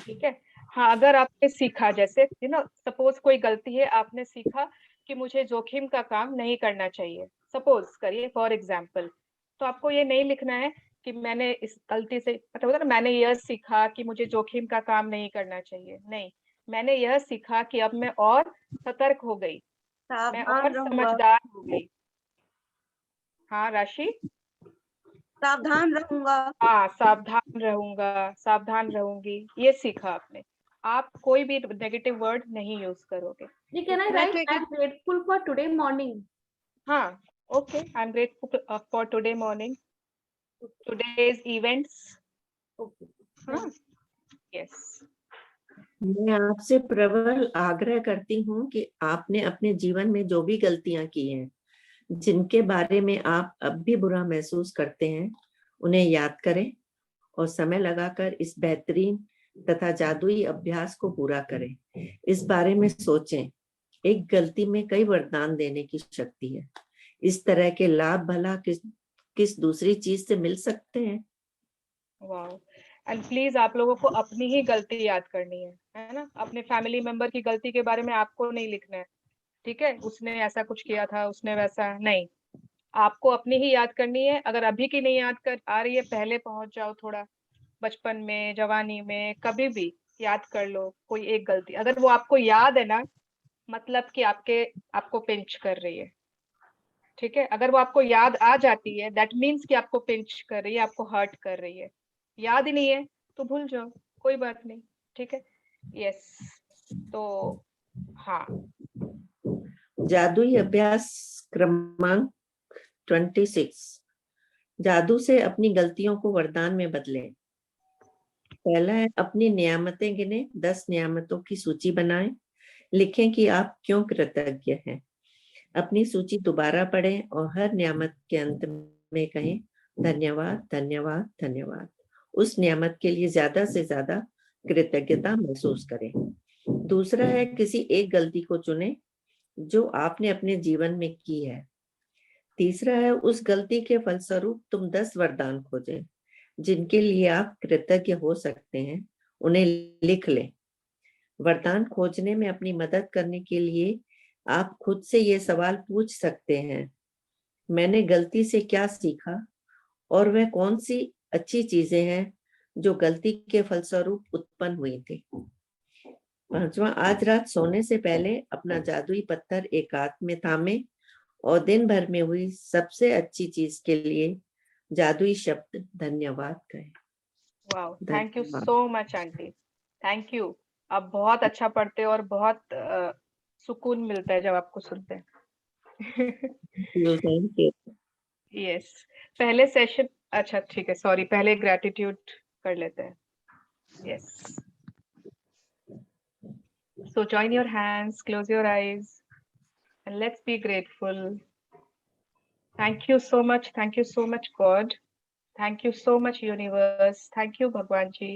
ठीक है। हाँ, अगर आपने सीखा, जैसे सपोज कोई गलती है, आपने सीखा कि मुझे जोखिम का काम नहीं करना चाहिए, सपोज करिए फॉर एग्जाम्पल, तो आपको ये नहीं लिखना है कि मैंने इस गलती से, मतलब होता है ना, मैंने यह सीखा कि मुझे जोखिम का काम नहीं करना चाहिए, नहीं, मैंने यह सीखा कि अब मैं और सतर्क हो गई, मैं और समझदार हो गई। हाँ राशि, सावधान रहूंगा, हाँ, सावधान रहूंगा, सावधान रहूंगी, ये सीखा आपने। आप कोई भी नेगेटिव वर्ड नहीं यूज करोगे। Can I write I'm grateful for today morning? हाँ, okay, I am grateful for today morning, today's events. हाँ, यस। मैं आपसे प्रबल आग्रह करती हूँ कि आपने अपने जीवन में जो भी गलतियां की हैं, जिनके बारे में आप अब भी बुरा महसूस करते हैं, उन्हें याद करें और समय लगाकर इस बेहतरीन तथा जादुई अभ्यास को पूरा करें। इस बारे में सोचें, एक गलती में कई वरदान देने की शक्ति है। इस तरह के लाभ भला किस दूसरी चीज से मिल सकते हैं। वाओ, एंड प्लीज आप लोगों को अपनी ही गलती याद करनी है ना। अपने फैमिली मेंबर की गलती के बारे में आपको नहीं लिखना है, ठीक है, उसने ऐसा कुछ किया था, उसने वैसा नहीं, आपको अपनी ही याद करनी है। अगर अभी की नहीं याद कर आ रही है, पहले पहुंच जाओ, थोड़ा बचपन में, जवानी में, कभी भी याद कर लो कोई एक गलती। अगर वो आपको याद है ना, मतलब कि आपको पिंच कर रही है, ठीक है। अगर वो आपको याद आ जाती है, दैट मीन्स कि आपको पिंच कर रही है, आपको हर्ट कर रही है। याद ही नहीं है तो भूल जाओ, कोई बात नहीं, ठीक है। यस, तो हाँ, जादुई अभ्यास क्रमांक 26 जादू से अपनी गलतियों को वरदान में बदलें। पहला है अपनी नियामतें गिने, 10 नियामतों की सूची बनाएं, लिखें कि आप क्यों कृतज्ञ हैं। अपनी सूची दोबारा पढ़ें और हर नियामत के अंत में कहें धन्यवाद धन्यवाद धन्यवाद। उस नियामत के लिए ज्यादा से ज्यादा कृतज्ञता महसूस करें। दूसरा है किसी एक गलती को चुनें जो आपने अपने जीवन में की है। तीसरा है उस गलती के फलस्वरूप तुम 10 वरदान खोजें जिनके लिए आप कृतज्ञ हो सकते हैं, उन्हें लिख लें। वरदान खोजने में अपनी मदद करने के लिए आप खुद से ये सवाल पूछ सकते हैं, मैंने गलती से क्या सीखा और वह कौन सी अच्छी चीजें हैं जो गलती के फलस्वरूप उत्पन्न हुई थी। पांचवा, आज रात सोने से पहले अपना जादुई पत्थर एक हाथ में थामे और दिन भर में हुई सबसे अच्छी चीज के लिए जादुई शब्द धन्यवाद कहें। Wow, thank you so much aunty, thank you. आप बहुत अच्छा पढ़ते हो और बहुत सुकून मिलता है जब आपको सुनते हैं। Thank you. यस, पहले सेशन, अच्छा ठीक है, सॉरी, पहले ग्रैटिट्यूड कर लेते हैं। Yes, so join your hands, close your eyes and let's be grateful. Thank you so much God, thank you so much universe, thank you भगवान जी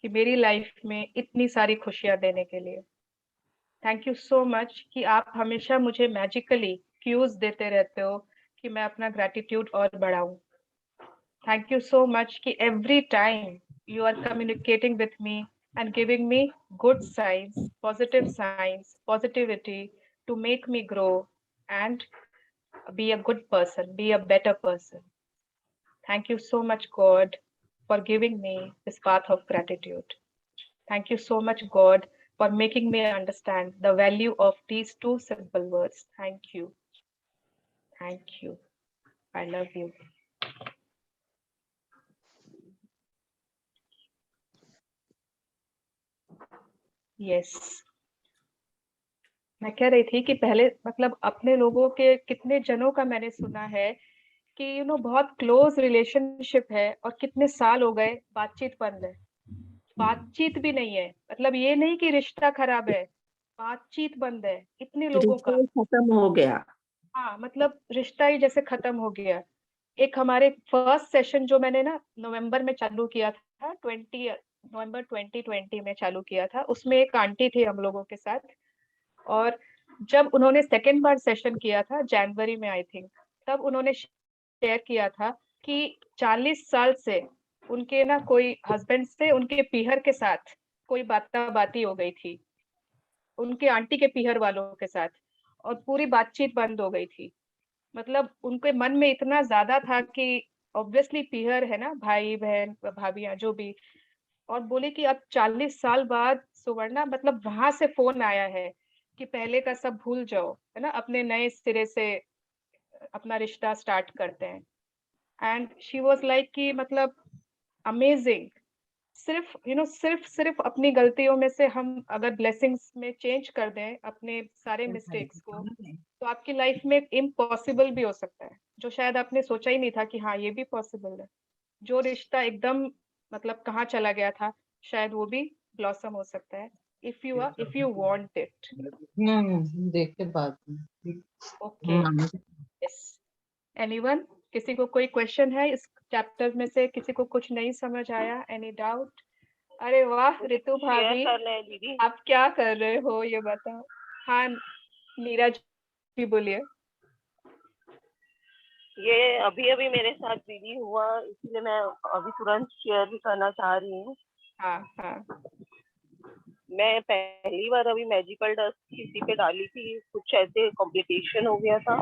कि मेरी लाइफ में इतनी सारी खुशियां देने के लिए। थैंक यू सो मच कि आप हमेशा मुझे मैजिकली क्यूज देते रहते हो कि मैं अपना ग्रैटिट्यूड और बढ़ाऊं। थैंक यू सो मच कि every time you are communicating with me and giving me good signs, positivity to make me grow and be a good person, be a better person. Thank you so much God for giving me this path of gratitude. Thank you so much God for making me understand the value of these two simple words. Thank you. Thank you. I love you. Yes. मैं कह रही थी कि पहले मतलब अपने लोगों के कितने जनों का मैंने सुना है कि बहुत क्लोज रिलेशनशिप है और कितने साल हो गए बातचीत बंद है, बातचीत भी नहीं है। मतलब ये नहीं कि रिश्ता खराब है, बातचीत बंद है इतने लोगों का, खत्म हो गया। हाँ, मतलब रिश्ता ही जैसे खत्म हो गया। एक हमारे फर्स्ट सेशन जो मैंने ना नवंबर में चालू किया था, नवंबर 2020 में चालू किया था, उसमें एक आंटी थी हम लोगों के साथ, और जब उन्होंने सेकेंड बार सेशन किया था जनवरी में आई थिंक, तब उन्होंने शेयर किया था कि 40 साल से उनके ना कोई हस्बैंड से उनके पीहर के साथ कोई बाती हो गई थी, उनके आंटी के पीहर वालों के साथ, और पूरी बातचीत बंद हो गई थी। मतलब उनके मन में इतना ज्यादा था कि ऑब्वियसली पीहर है ना, भाई बहन भाभियां जो भी, और बोले कि अब 40 साल बाद सुवर्णा, मतलब वहां से फोन आया है कि पहले का सब भूल जाओ, है ना, अपने नए सिरे से अपना रिश्ता स्टार्ट करते हैं। एंड शी वाज लाइक कि मतलब अमेजिंग, सिर्फ अपनी गलतियों में से हम अगर ब्लेसिंग्स में चेंज कर दें अपने सारे मिस्टेक्स को, तो आपकी लाइफ में इम्पॉसिबल भी हो सकता है, जो शायद आपने सोचा ही नहीं था कि हाँ ये भी पॉसिबल है। जो रिश्ता एकदम मतलब कहाँ चला गया था, शायद वो भी ब्लॉसम हो सकता है if you want it. देखते बाद ओके, यस। एनीवन, किसी को कोई क्वेश्चन है इस चैप्टर में से? किसी को कुछ नहीं समझ आया? Any doubt? अरे वाह रितु भाभी, आप क्या कर रहे हो ये बताओ। हाँ नीरज जी बोलिए। ये अभी मेरे साथ दीदी हुआ, इसलिए मैं अभी तुरंत शेयर भी करना चाह रही हूँ। हाँ। मैं पहली बार अभी मैजिकल डस्ट किसी पे डाली थी, कुछ ऐसे कॉम्प्लिकेशन हो गया था,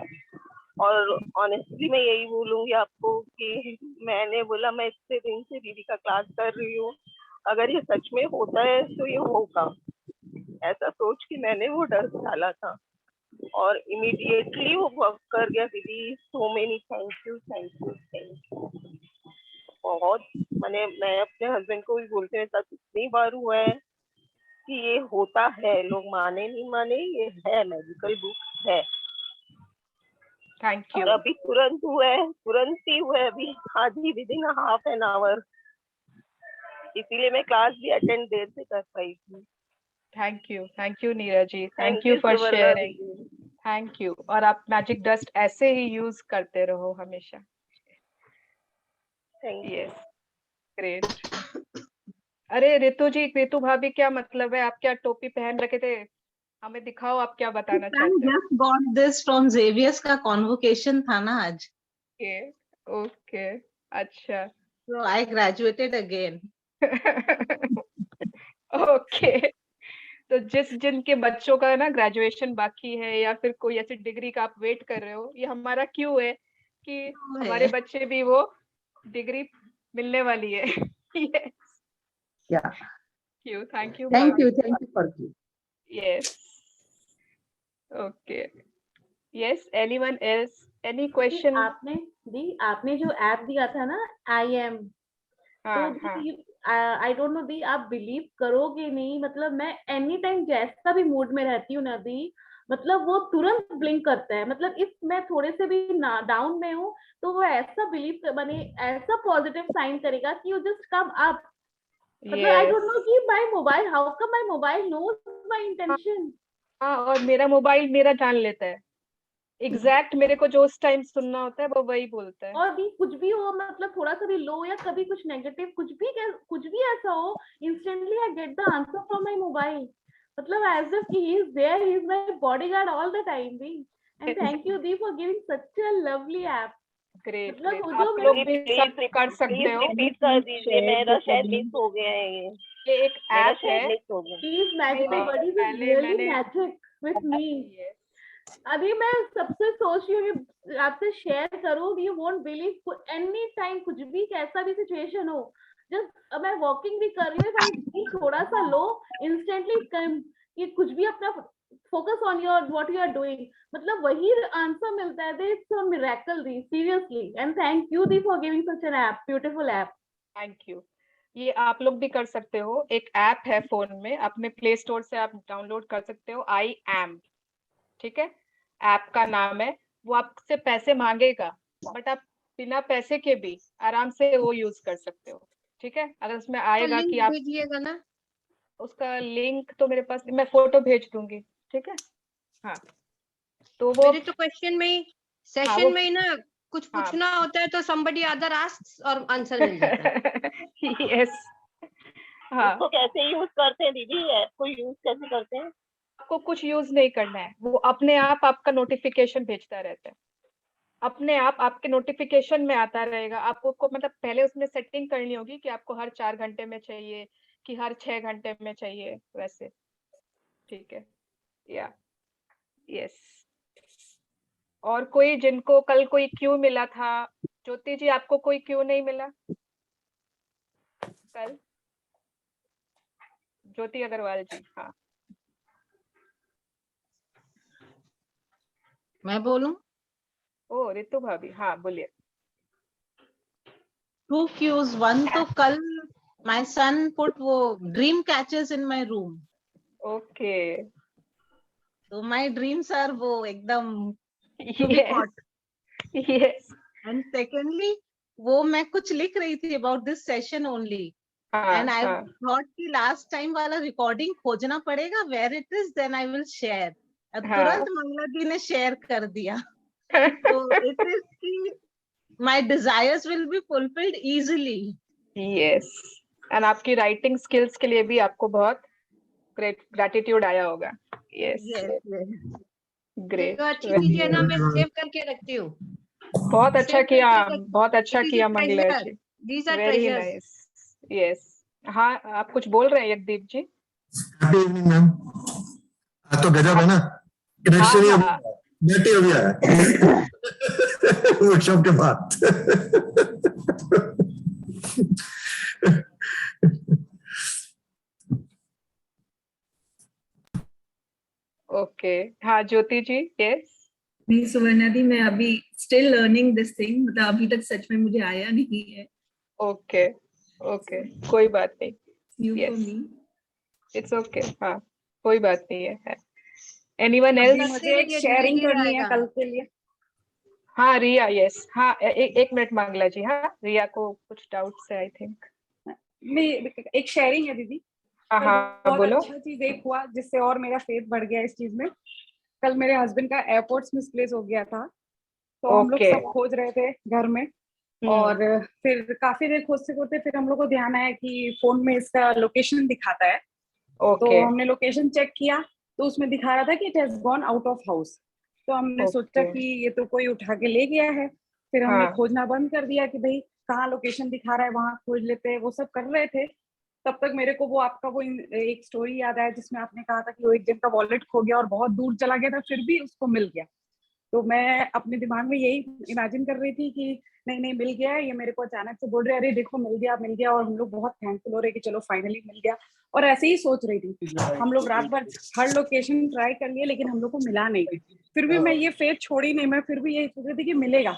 और ऑनेस्टली मैं यही बोलूंगी आपको कि मैंने बोला मैं इतने दिन से दीदी का क्लास कर रही हूँ, अगर ये सच में होता है तो ये होगा, ऐसा सोच के मैंने वो डस्ट डाला था और इमीडिएटली वो वर्क कर गया। दीदी सो मेनी थैंक यू। बहुत मैं अपने हस्बैंड को भी बोलते हैं, साथ इतनी बार हुआ है कि ये होता है, लोग माने नहीं माने, ये है, मैजिकल बुक है। Thank you. और अभी तुरंत ही हुआ है अभी, आधी विदिन हाफ एन आवर, इसीलिए मैं क्लास भी अटेंड देर से कर पाई थी। Thank you Neeraj ji, thank you for sharing, thank you. और आप मैजिक डस्ट ऐसे ही यूज करते रहो हमेशा। Yes, great. अरे रितु भाभी, क्या मतलब है, आप क्या टोपी पहन रखे थे, हमें दिखाओ आप क्या बताना चाहते हो। Just got this from Xavier's का convocation था ना आज। ओके, अच्छा। So I graduated again. Okay, तो जिनके बच्चों का ना ग्रेजुएशन बाकी है या फिर कोई ऐसी डिग्री का आप वेट कर रहे हो, ये हमारा क्यों है कि हमारे बच्चे भी वो डिग्री मिलने वाली है। Yes. Yeah. Thank you for you. Yes. Okay. Yes, anyone else? Any question? आपने जो ऐप दिया था ना, IM, I don't know the, आप बिलीव करोगे नहीं, मतलब मैं एनी टाइम जैसा भी मूड में रहती हूँ ना दी, मतलब वो तुरंत ब्लिंक करता है। मतलब इफ मैं थोड़े से भी डाउन में हूँ तो वो ऐसा बिलीव बने, ऐसा पॉजिटिव साइन करेगा कि यू जस्ट कम अप। मतलब आई डोंट नो कि my mobile, how come my mobile knows my intention. हाँ, और मेरा मोबाइल मेरा जान लेता है एग्जैक्ट मेरे को जो उस टाइम सुनना होता है वो वही बोलता है। और भी कुछ भी हो, मतलब थोड़ा सा भी लो या कभी कुछ नेगेटिव कुछ भी ऐसा हो, instantly I get the answer from my mobile. मतलब as if he is there, he is my bodyguard all the time दी। एंड थैंक यू दी for giving such a lovely app. Great, मतलब आप लोग भी सब कर सकते हो। रिपीट कर दीजिए, मेरा शायद मिस हो गया है ये एक ऐप है, please magic buddies is really magic with me. अभी मैं सबसे सोच रही हूँ कि आपसे शेयर करूँ, you won't believe, any time कुछ भी कैसा भी सिचुएशन हो, जस्ट मैं वॉकिंग भी कर रही हूँ, थोड़ा सा लो, इंस्टेंटली कि कुछ भी अपना focus on your what you are doing, मतलब वही आंसर मिलता है। इट्स अ मिरेकल दी, सीरियसली। एंड थैंक यू दी for giving such an app, beautiful app. Thank you. ये आप लोग भी कर सकते हो, एक ऐप है फोन में, अपने प्ले स्टोर से आप डाउनलोड कर सकते हो, आई एम, ठीक है, ऐप का नाम है। वो आपसे पैसे मांगेगा, बट आप बिना पैसे के भी आराम से वो यूज कर सकते हो, ठीक है। अगर उसमें आएगा कि आप भेजिएगा ना, उसका लिंक तो मेरे पास, मैं फोटो भेज दूंगी, ठीक है। हाँ, तो वो मेरे तो क्वेश्चन में ही, सेशन में ही ना कुछ पूछना होता है तो somebody other asks और आंसर मिल जाता है। यस, हाँ। उसको कैसे यूज करते हैं दीदी, ऐप को यूज कैसे करते हैं? आपको कुछ यूज नहीं करना है, वो अपने आप आपका नोटिफिकेशन भेजता रहता है, अपने आप आपके नोटिफिकेशन में आता रहेगा। आपको मतलब पहले उसमें सेटिंग करनी होगी कि आपको हर 4 घंटे में चाहिए कि हर 6 घंटे में चाहिए, वैसे, ठीक है। या यस, और कोई जिनको कल कोई क्यू मिला था? ज्योति जी, आपको कोई क्यू नहीं मिला कल? ज्योति अग्रवाल जी, हाँ। मैं बोलूं? ओ रितु भाभी, हाँ बोलिए। 2 cues, 1 तो कल my son put वो dream catchers in my room. Okay. So my dreams are वो एकदम yes. Yes. And secondly, वो मैं कुछ लिख रही थी about this session only. And I thought कि last time वाला recording खोजना पड़ेगा, where it is, then I will share. तुरंत मंगला दी ने share कर दिया। So it is कि my desires will be fulfilled easily. Yes. And आपकी writing skills के लिए भी आपको बहुत great gratitude आया होगा। Yes. Yes, yes. Great. तो अच्छी चीजें ना मैं सेव करके रखती हूँ। बहुत अच्छा किया, बहुत अच्छा किया मंगला जी। These are Very treasures. nice. Yes. हाँ, आप कुछ बोल रहे हैं यज्ञदीप जी? Happy evening, ma'am. तो गजब है ना, कनेक्शन बैठे हो गया है वर्कशॉप के बाद। ओके, हाँ ज्योति जी, यस। नहीं सुवर्णा दी, मैं अभी स्टिल लर्निंग दिस थिंग, मतलब अभी तक सच में मुझे आया नहीं है। ओके ओके, कोई बात नहीं, new for me, it's okay, हाँ कोई बात नहीं है। Anyone else? मुझे एक शेयरिंग करनी है कल के लिए। हाँ रिया, यस, हाँ एक मिनट मंगला जी। हाँ रिया को कुछ डाउट्स है आई थिंक। मैं एक शेयरिंग है दीदी। हाँ कल हाँ बहुत बोलो। अच्छा चीज एक हुआ जिससे और मेरा फेथ बढ़ गया इस चीज में। कल मेरे हस्बैंड का एयरपोर्ट मिसप्लेस हो गया था, तो हम लोग ओके। सब खोज रहे थे घर में। और फिर काफी देर खोजते खोजते फिर हम लोग को ध्यान आया कि फोन में इसका लोकेशन दिखाता है। तो हमने लोकेशन चेक किया तो उसमें दिखा रहा था कि it has gone out of house. तो हमने सोचा कि ये तो कोई उठा के ले गया है। फिर हमने खोजना बंद कर दिया कि भाई कहाँ लोकेशन दिखा रहा है वहां खोज लेते हैं। वो सब कर रहे थे, तब तक मेरे को वो आपका वो एक स्टोरी याद आया जिसमें आपने कहा था कि वो एक जन का वॉलेट खो गया और बहुत दूर चला गया था, फिर भी उसको मिल गया। तो मैं अपने दिमाग में यही इमेजिन कर रही थी कि नहीं नहीं मिल गया है, ये मेरे को अचानक से बोल रहे अरे देखो मिल गया मिल गया, और हम लोग बहुत थैंकफुल हो रहे कि चलो फाइनली मिल गया। और ऐसे ही सोच रही थी, हम लोग रात भर हर लोकेशन ट्राई कर लिए लेकिन हम लोग को मिला नहीं। फिर भी मैं ये फेथ छोड़ी नहीं, मैं फिर भी यही सोच रही थी कि मिलेगा।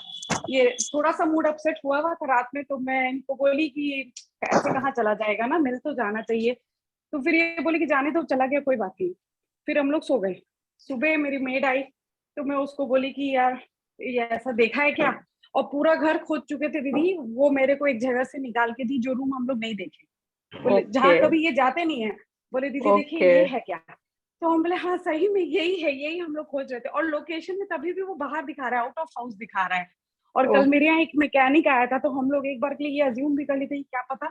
ये थोड़ा सा मूड अपसेट हुआ था रात में, तो मैं इनको बोली कि ऐसे कहाँ चला जाएगा ना, मिल तो जाना चाहिए। तो फिर ये बोली कि जाने तो चला गया कोई बात नहीं। फिर हम लोग सो गए। सुबह मेरी मेड आई तो मैं उसको बोली कि यार ये ऐसा देखा है क्या, और पूरा घर खोज चुके थे दीदी। वो मेरे को एक जगह से निकाल के दी जो रूम हम लोग नहीं देखे, बोले जहाँ कभी ये जाते नहीं है। बोले दीदी देखिए ये है क्या। तो हम बोले हाँ सही में यही है, यही हम लोग खोज रहे थे। और लोकेशन में तभी भी वो बाहर दिखा रहा है, आउट ऑफ हाउस दिखा रहा है। और कल मेरे यहाँ एक मैकेनिक आया था, तो हम लोग एक बार के लिए ये अज्यूम भी कर ली थी क्या पता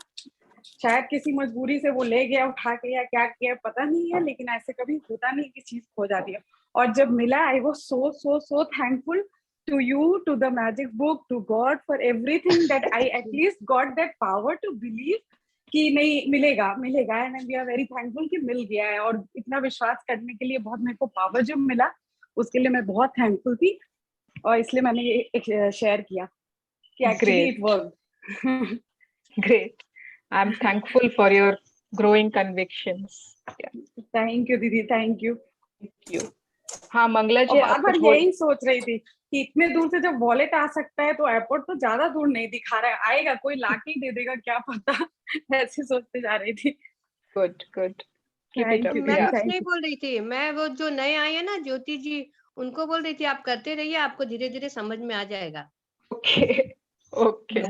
शायद किसी मजबूरी से वो ले गया उठा के या क्या किया पता नहीं है, लेकिन ऐसे कभी होता नहीं कि चीज खो जाती है। और जब मिला I was so thankful to you, to the magic book, to God for everything that I at least got that power to believe कि नहीं मिलेगा मिलेगा। And we are very thankful कि मिल गया है। और इतना विश्वास करने के लिए बहुत मेरे को पावर जो मिला उसके लिए मैं बहुत थैंकफुल थी, और इसलिए मैंने ये शेयर किया कि actually it worked. Great, I am thankful for your growing convictions. Thank you दीदी, थैंक यू। हाँ मंगला जी, बार बार यही सोच रही थी कि इतने दूर से जब वॉलेट आ सकता है तो एयरपोर्ट तो ज्यादा दूर नहीं दिखा रहा है, आएगा कोई लाके ही दे देगा क्या पता। ऐसे सोचते जा रही थी। गुड गुड, मैं कुछ नहीं बोल रही थी, मैं वो जो नए आए हैं ना ज्योति जी, उनको बोल रही थी आप करते रहिए, आपको धीरे धीरे समझ में आ जाएगा। Okay okay,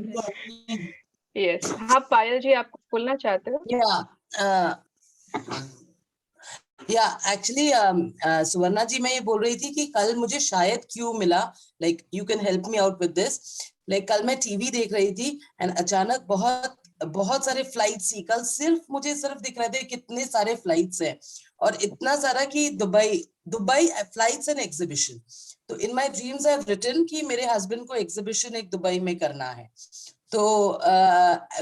yes. हाँ पायल जी आप बोलना चाहते हो? या एक्चुअली सुवर्णा जी मैं ये बोल रही थी कि कल मुझे शायद क्यों मिला, like you can help me out with this. Like कल मैं टीवी देख रही थी एंड अचानक बहुत सारे फ्लाइट्स ही कल मुझे सिर्फ दिख रहे थे कितने सारे फ्लाइट्स हैं, और इतना सारा कि दुबई फ्लाइट्स एंड एग्जीबिशन। तो in my dreams I have written कि मेरे हस्बैंड को एग्जीबिशन एक दुबई में करना है। तो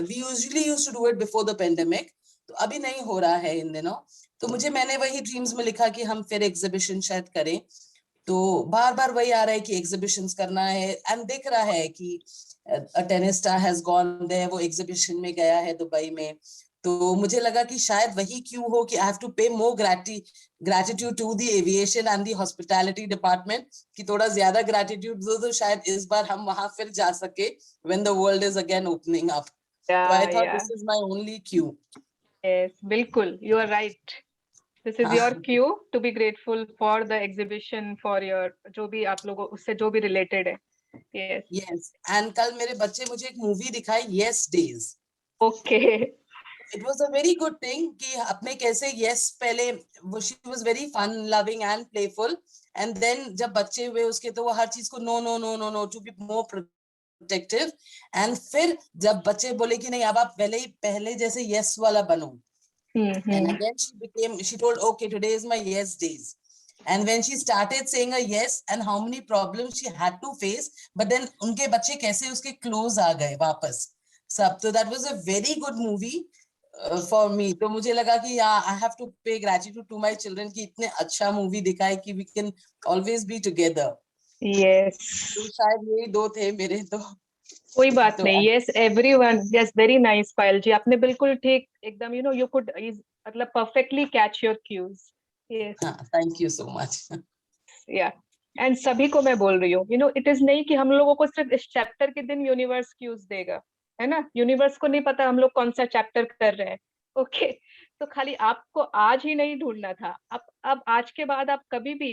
we usually used to do it before the pandemic, तो अभी नहीं हो रहा है इन दिनों। तो मैंने वही ड्रीम्स में लिखा कि हम फिर एग्जीबिशन शायद करें। तो बार बार वही आ रहा है कि एग्जीबिशंस करना है, एंड दिख रहा है कि a tennis star has gone there, वो एग्जीबिशन में गया है दुबई में। तो मुझे लगा कि शायद वही क्यों हो कि आई have to pay more gratitude to the aviation and the hospitality department, कि थोड़ा ज्यादा ग्रेटिट्यूड दो तो शायद इस बार हम वहां फिर जा सके when the world is again opening up. So I thought this is my only cue. Yes, बिल्कुल, you are right. This is your cue to be grateful for the exhibition, for your जो भी आप लोगों उससे जो भी related है। Yes, and कल मेरे बच्चे मुझे एक मूवी दिखाई Yes Days. Okay. It was a very good thing कि अपने कैसे yes पहले she was very fun loving and playful, and then जब बच्चे हुए उसके तो वो हर चीज को no to be more protective, and फिर जब बच्चे बोले कि नहीं अब आप पहले जैसे yes वाला बनो, and again she told okay today is my yes days. And when she started saying a yes and how many problems she had to face, but then उनके बच्चे कैसे उसके close आ गए वापस सब, तो that was a very good movie for me. तो मुझे लगा कि I have to pay gratitude to my children कि इतने अच्छा movie दिखाए कि we can always be together. Yes. तो शायद यही दो थे मेरे तो। कोई बात नहीं। Yes everyone, yes very nice पायल जी, आपने बिल्कुल ठीक एकदम you could मतलब perfectly catch your cues. Yes. Thank you so much. Yeah. And सभी को मैं बोल रही हूँ it is नहीं कि हम लोगों को सिर्फ इस चैप्टर के दिन यूनिवर्स क्यूज देगा, है ना। यूनिवर्स को नहीं पता हम लोग कौन सा चैप्टर कर रहे हैं। ओके, तो खाली आपको आज ही नहीं ढूंढना था, अब आज के बाद आप कभी भी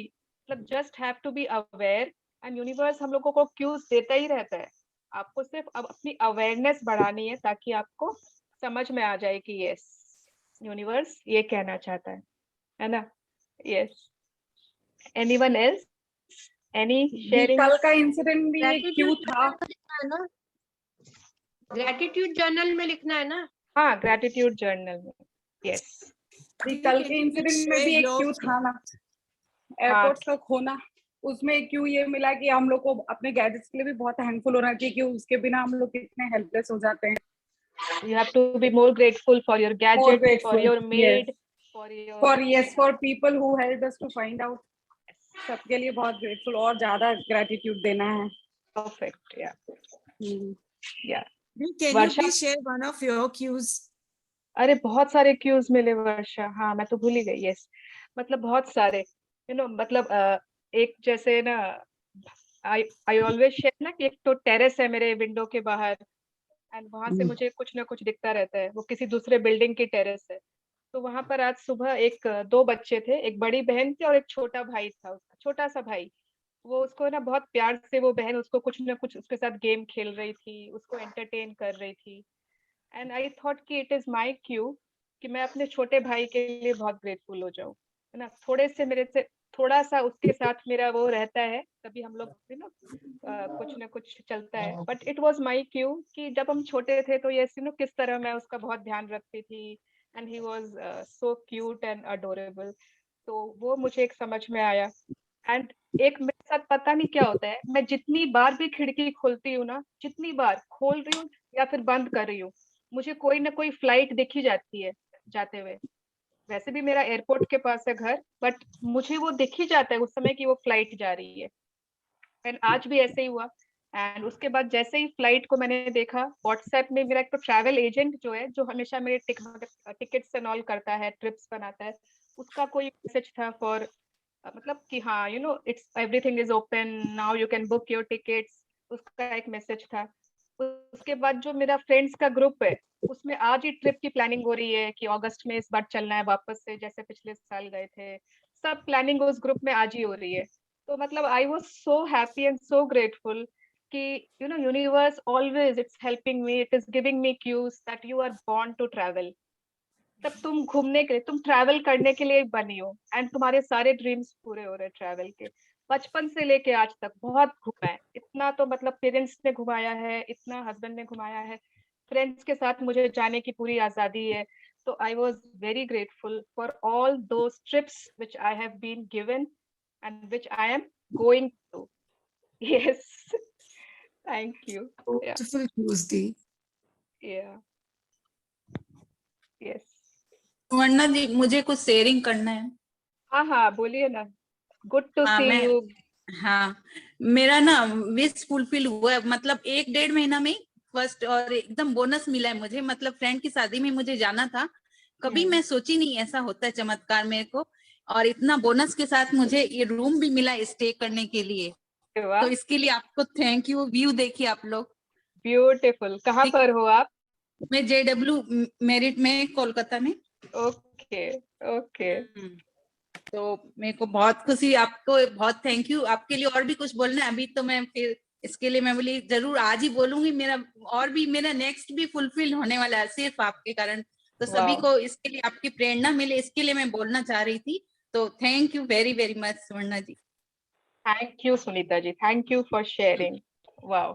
मतलब just have to be aware and universe हम लोगों को क्यूज देता ही रहता है। आपको सिर्फ अब अपनी अवेयरनेस बढ़ानी है ताकि आपको समझ में आ जाए कि यस यूनिवर्स ये कहना चाहता है ना? Yes, anyone else, any sharing? कल का इंसिडेंट भी एक क्यू था ना, ग्रेटिट्यूड जर्नल में लिखना है ना? हाँ, ग्रेटिट्यूड जर्नल में, यस। कल के इंसिडेंट में भी एक क्यू था ना, एयरपोर्ट का खोना, उसमें एक क्यू ये मिला कि हम लोग को अपने गैजेट्स के लिए भी बहुत थैंकफुल होना चाहिए कि उसके बिना हम लोग कितने हेल्पलेस हो जाते हैं। You have to be more grateful for your gadget, for your maid, yes. for people who helped us to find out. सबके लिए बहुत ग्रेटफुल और ज्यादा ग्रेटिट्यूड देना है। Perfect, yeah. Yeah. Can you please share one of your cues? अरे बहुत सारे क्यूज मिले वर्षा, हाँ मैं तो भूल ही गई। यस, मतलब बहुत सारे मतलब एक जैसे ना आई ऑलवेज शेयर ना कि एक तो टेरेस है मेरे विंडो के बाहर एंड वहां से मुझे कुछ ना कुछ दिखता रहता है, वो किसी दूसरे बिल्डिंग की टेरेस है। तो वहां पर आज सुबह दो बच्चे थे, एक बड़ी बहन थी और एक छोटा भाई था, उसका छोटा सा भाई। वो उसको ना बहुत प्यार से वो बहन उसको कुछ ना कुछ उसके साथ गेम खेल रही थी, उसको एंटरटेन कर रही थी। एंड आई थॉट कि इट इज माय क्यू कि मैं अपने छोटे भाई के लिए बहुत ग्रेटफुल हो जाऊं, है ना? मेरे से थोड़ा सा उसके साथ मेरा वो रहता है, तभी हम लोग कुछ ना कुछ चलता है। But it was my Q कि जब हम छोटे थे तो ये किस तरह मैं उसका बहुत ध्यान रखती थी and he was so cute and adorable. तो वो मुझे एक समझ में आया। एंड एक मेरे साथ पता नहीं क्या होता है, मैं जितनी बार भी खिड़की खोलती हूँ ना, जितनी बार खोल रही हूँ या फिर बंद कर रही हूँ, मुझे कोई ना कोई फ्लाइट दिखी जाती है जाते हुए। वैसे भी मेरा एयरपोर्ट के पास है घर, बट मुझे वो दिख ही जाता है उस समय कि वो फ्लाइट जा रही है। एंड आज भी ऐसे ही हुआ। एंड उसके बाद जैसे ही फ्लाइट को मैंने देखा, व्हाट्सएप में मेरा एक तो ट्रैवल एजेंट जो है, जो हमेशा मेरे टिकट्स एंड ऑल करता है, ट्रिप्स बनाता है, उसका कोई मैसेज था फॉर मतलब कि हाँ it's everything is open now, you can book your tickets, उसका एक मैसेज था। उसके बाद जो मेरा फ्रेंड्स का ग्रुप है, उसमें आज ही ट्रिप की प्लानिंग हो रही है कि अगस्त में इस बार चलना है वापस से, जैसे पिछले साल गए थे। सब प्लानिंग उस ग्रुप में आज ही हो रही है। तो मतलब I was so happy and so grateful कि universe always it's helping me, it is giving me cues that you are born to travel. तब तुम घूमने के लिए, तुम ट्रैवल करने के लिए बनी हो एंड तुम्हारे सारे ड्रीम्स पूरे हो रहे ट्रैवल के। बचपन से लेके आज तक बहुत घूमा है, इतना तो मतलब पेरेंट्स ने घुमाया है, इतना हस्बैंड ने घुमाया है, फ्रेंड्स के साथ मुझे जाने की पूरी आजादी है। तो I was very grateful for all those trips which I have been given and which I am going to. Yes, thank you. Beautiful Tuesday. Yeah. Yes. Suvarna ji, मुझे कुछ शेयरिंग करना है। हाँ बोलिए ना। Good to see you. हाँ, मेरा ना विश फुलफिल हुआ है, मतलब 1-1.5 महीना में फर्स्ट और एकदम बोनस मिला है मुझे। मतलब फ्रेंड की शादी में मुझे जाना था, कभी मैं सोची नहीं ऐसा होता है चमत्कार मेरे को, और इतना बोनस के साथ मुझे ये रूम भी मिला स्टे करने के लिए। तो इसके लिए आपको थैंक यू। व्यू देखिए आप लोग, ब्यूटीफुल। कहाँ पर हो आप? मैं JW मेरिट में कोलकाता में। Okay okay. तो मेरे को बहुत खुशी, आपको बहुत थैंक यू। आपके लिए और भी कुछ बोलना है अभी तो मैं फिर इसके लिए मैं बोली जरूर आज ही बोलूंगी। मेरा नेक्स्ट भी फुलफिल होने वाला है सिर्फ आपके कारण। तो सभी को इसके लिए आपकी प्रेरणा मिले, इसके लिए मैं बोलना चाह रही थी। तो thank you very very much Suvarna ji. Thank you Sunita ji, thank you for sharing. Wow,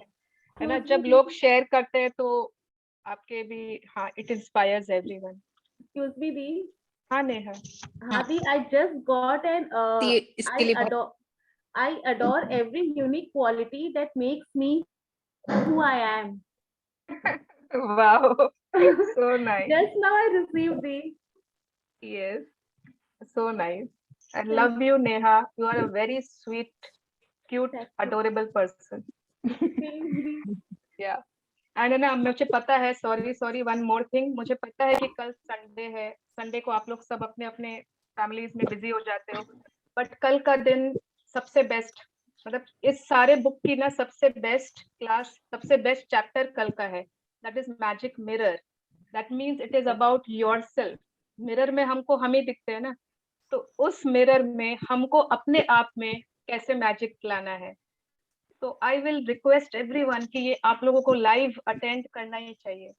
है ना, जब लोग शेयर करते हैं तो आपके भी, हाँ, it inspires everyone. Excuse me, Dee. हाँ नेहा। हाँ दी, I just got an I adore every unique quality that makes me who I am. Wow, it's so nice. Just now I received these. Yes, so nice. I love you, Neha. You are a very sweet, cute, adorable person. Yeah. And ना मुझे पता है, sorry one more thing, मुझे पता है कि कल Sunday है, संडे को आप लोग सब अपने अपने फैमिलीज में बिजी हो जाते हो, बट कल का दिन सबसे बेस्ट, मतलब इस सारे बुक की ना सबसे बेस्ट क्लास, सबसे बेस्ट चैप्टर कल का है। That is magic mirror. That means it is about yourself. Mirror में हमको हम ही दिखते हैं ना, तो उस मिरर में हमको अपने आप में कैसे मैजिक लाना है। तो आई विल रिक्वेस्ट एवरीवन कि ये आप लोगों को लाइव अटेंड करना ही चाहिए।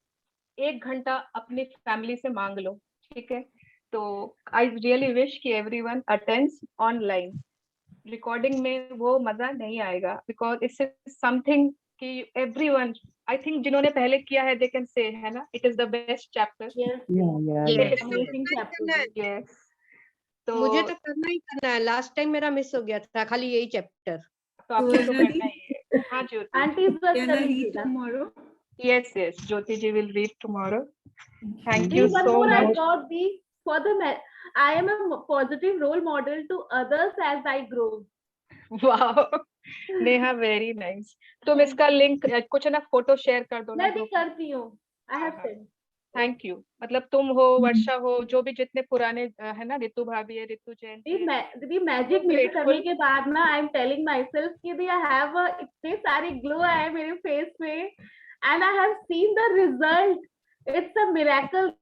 1 घंटा अपनी फैमिली से मांग लो, ठीक है? तो आई रियली विश कि एवरीवन अटेंड्स ऑनलाइन। रिकॉर्डिंग में वो मजा नहीं आएगा, बिकॉज इट्स समथिंग कि एवरीवन, आई थिंक जिन्होंने पहले किया है दे कैन से, है ना, it is the best chapter. Yes, तो मुझे तो करना ही करना है। लास्ट टाइम मेरा मिस हो गया था खाली यही चैप्टर, तो आपको तो करना ही है। हाँ ज्योति, aunty tomorrow. yes, Jyoti ji will read tomorrow. Thank See, you one so more I much. got the for the I am a positive role model to others as I grow. Wow, Neha very nice. तुम इसका link कुछ ना photo share कर दो ना। मैं भी करती हूँ, I have sent. Thank you. मतलब तुम हो, वर्षा हो, जो भी जितने पुराने है ना, रितु भाभी है, रितु जैन, दीदी मैजिक मिस करने के बाद ना I am telling my self कि दी आई हैव इतने सारे ग्लो आए मेरे फेस पे and I have seen the result, it's a miracle.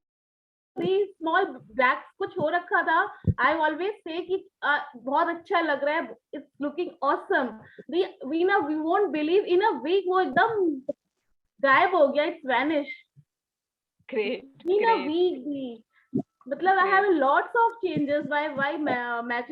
Small black कुछ हो रखा था, आई ऑलवेज से कि बहुत अच्छा लग रहा है, it's looking awesome. We won't believe in a week वो एकदम गायब हो गया, it's vanish great in a week. मतलब I have lots of changes by magic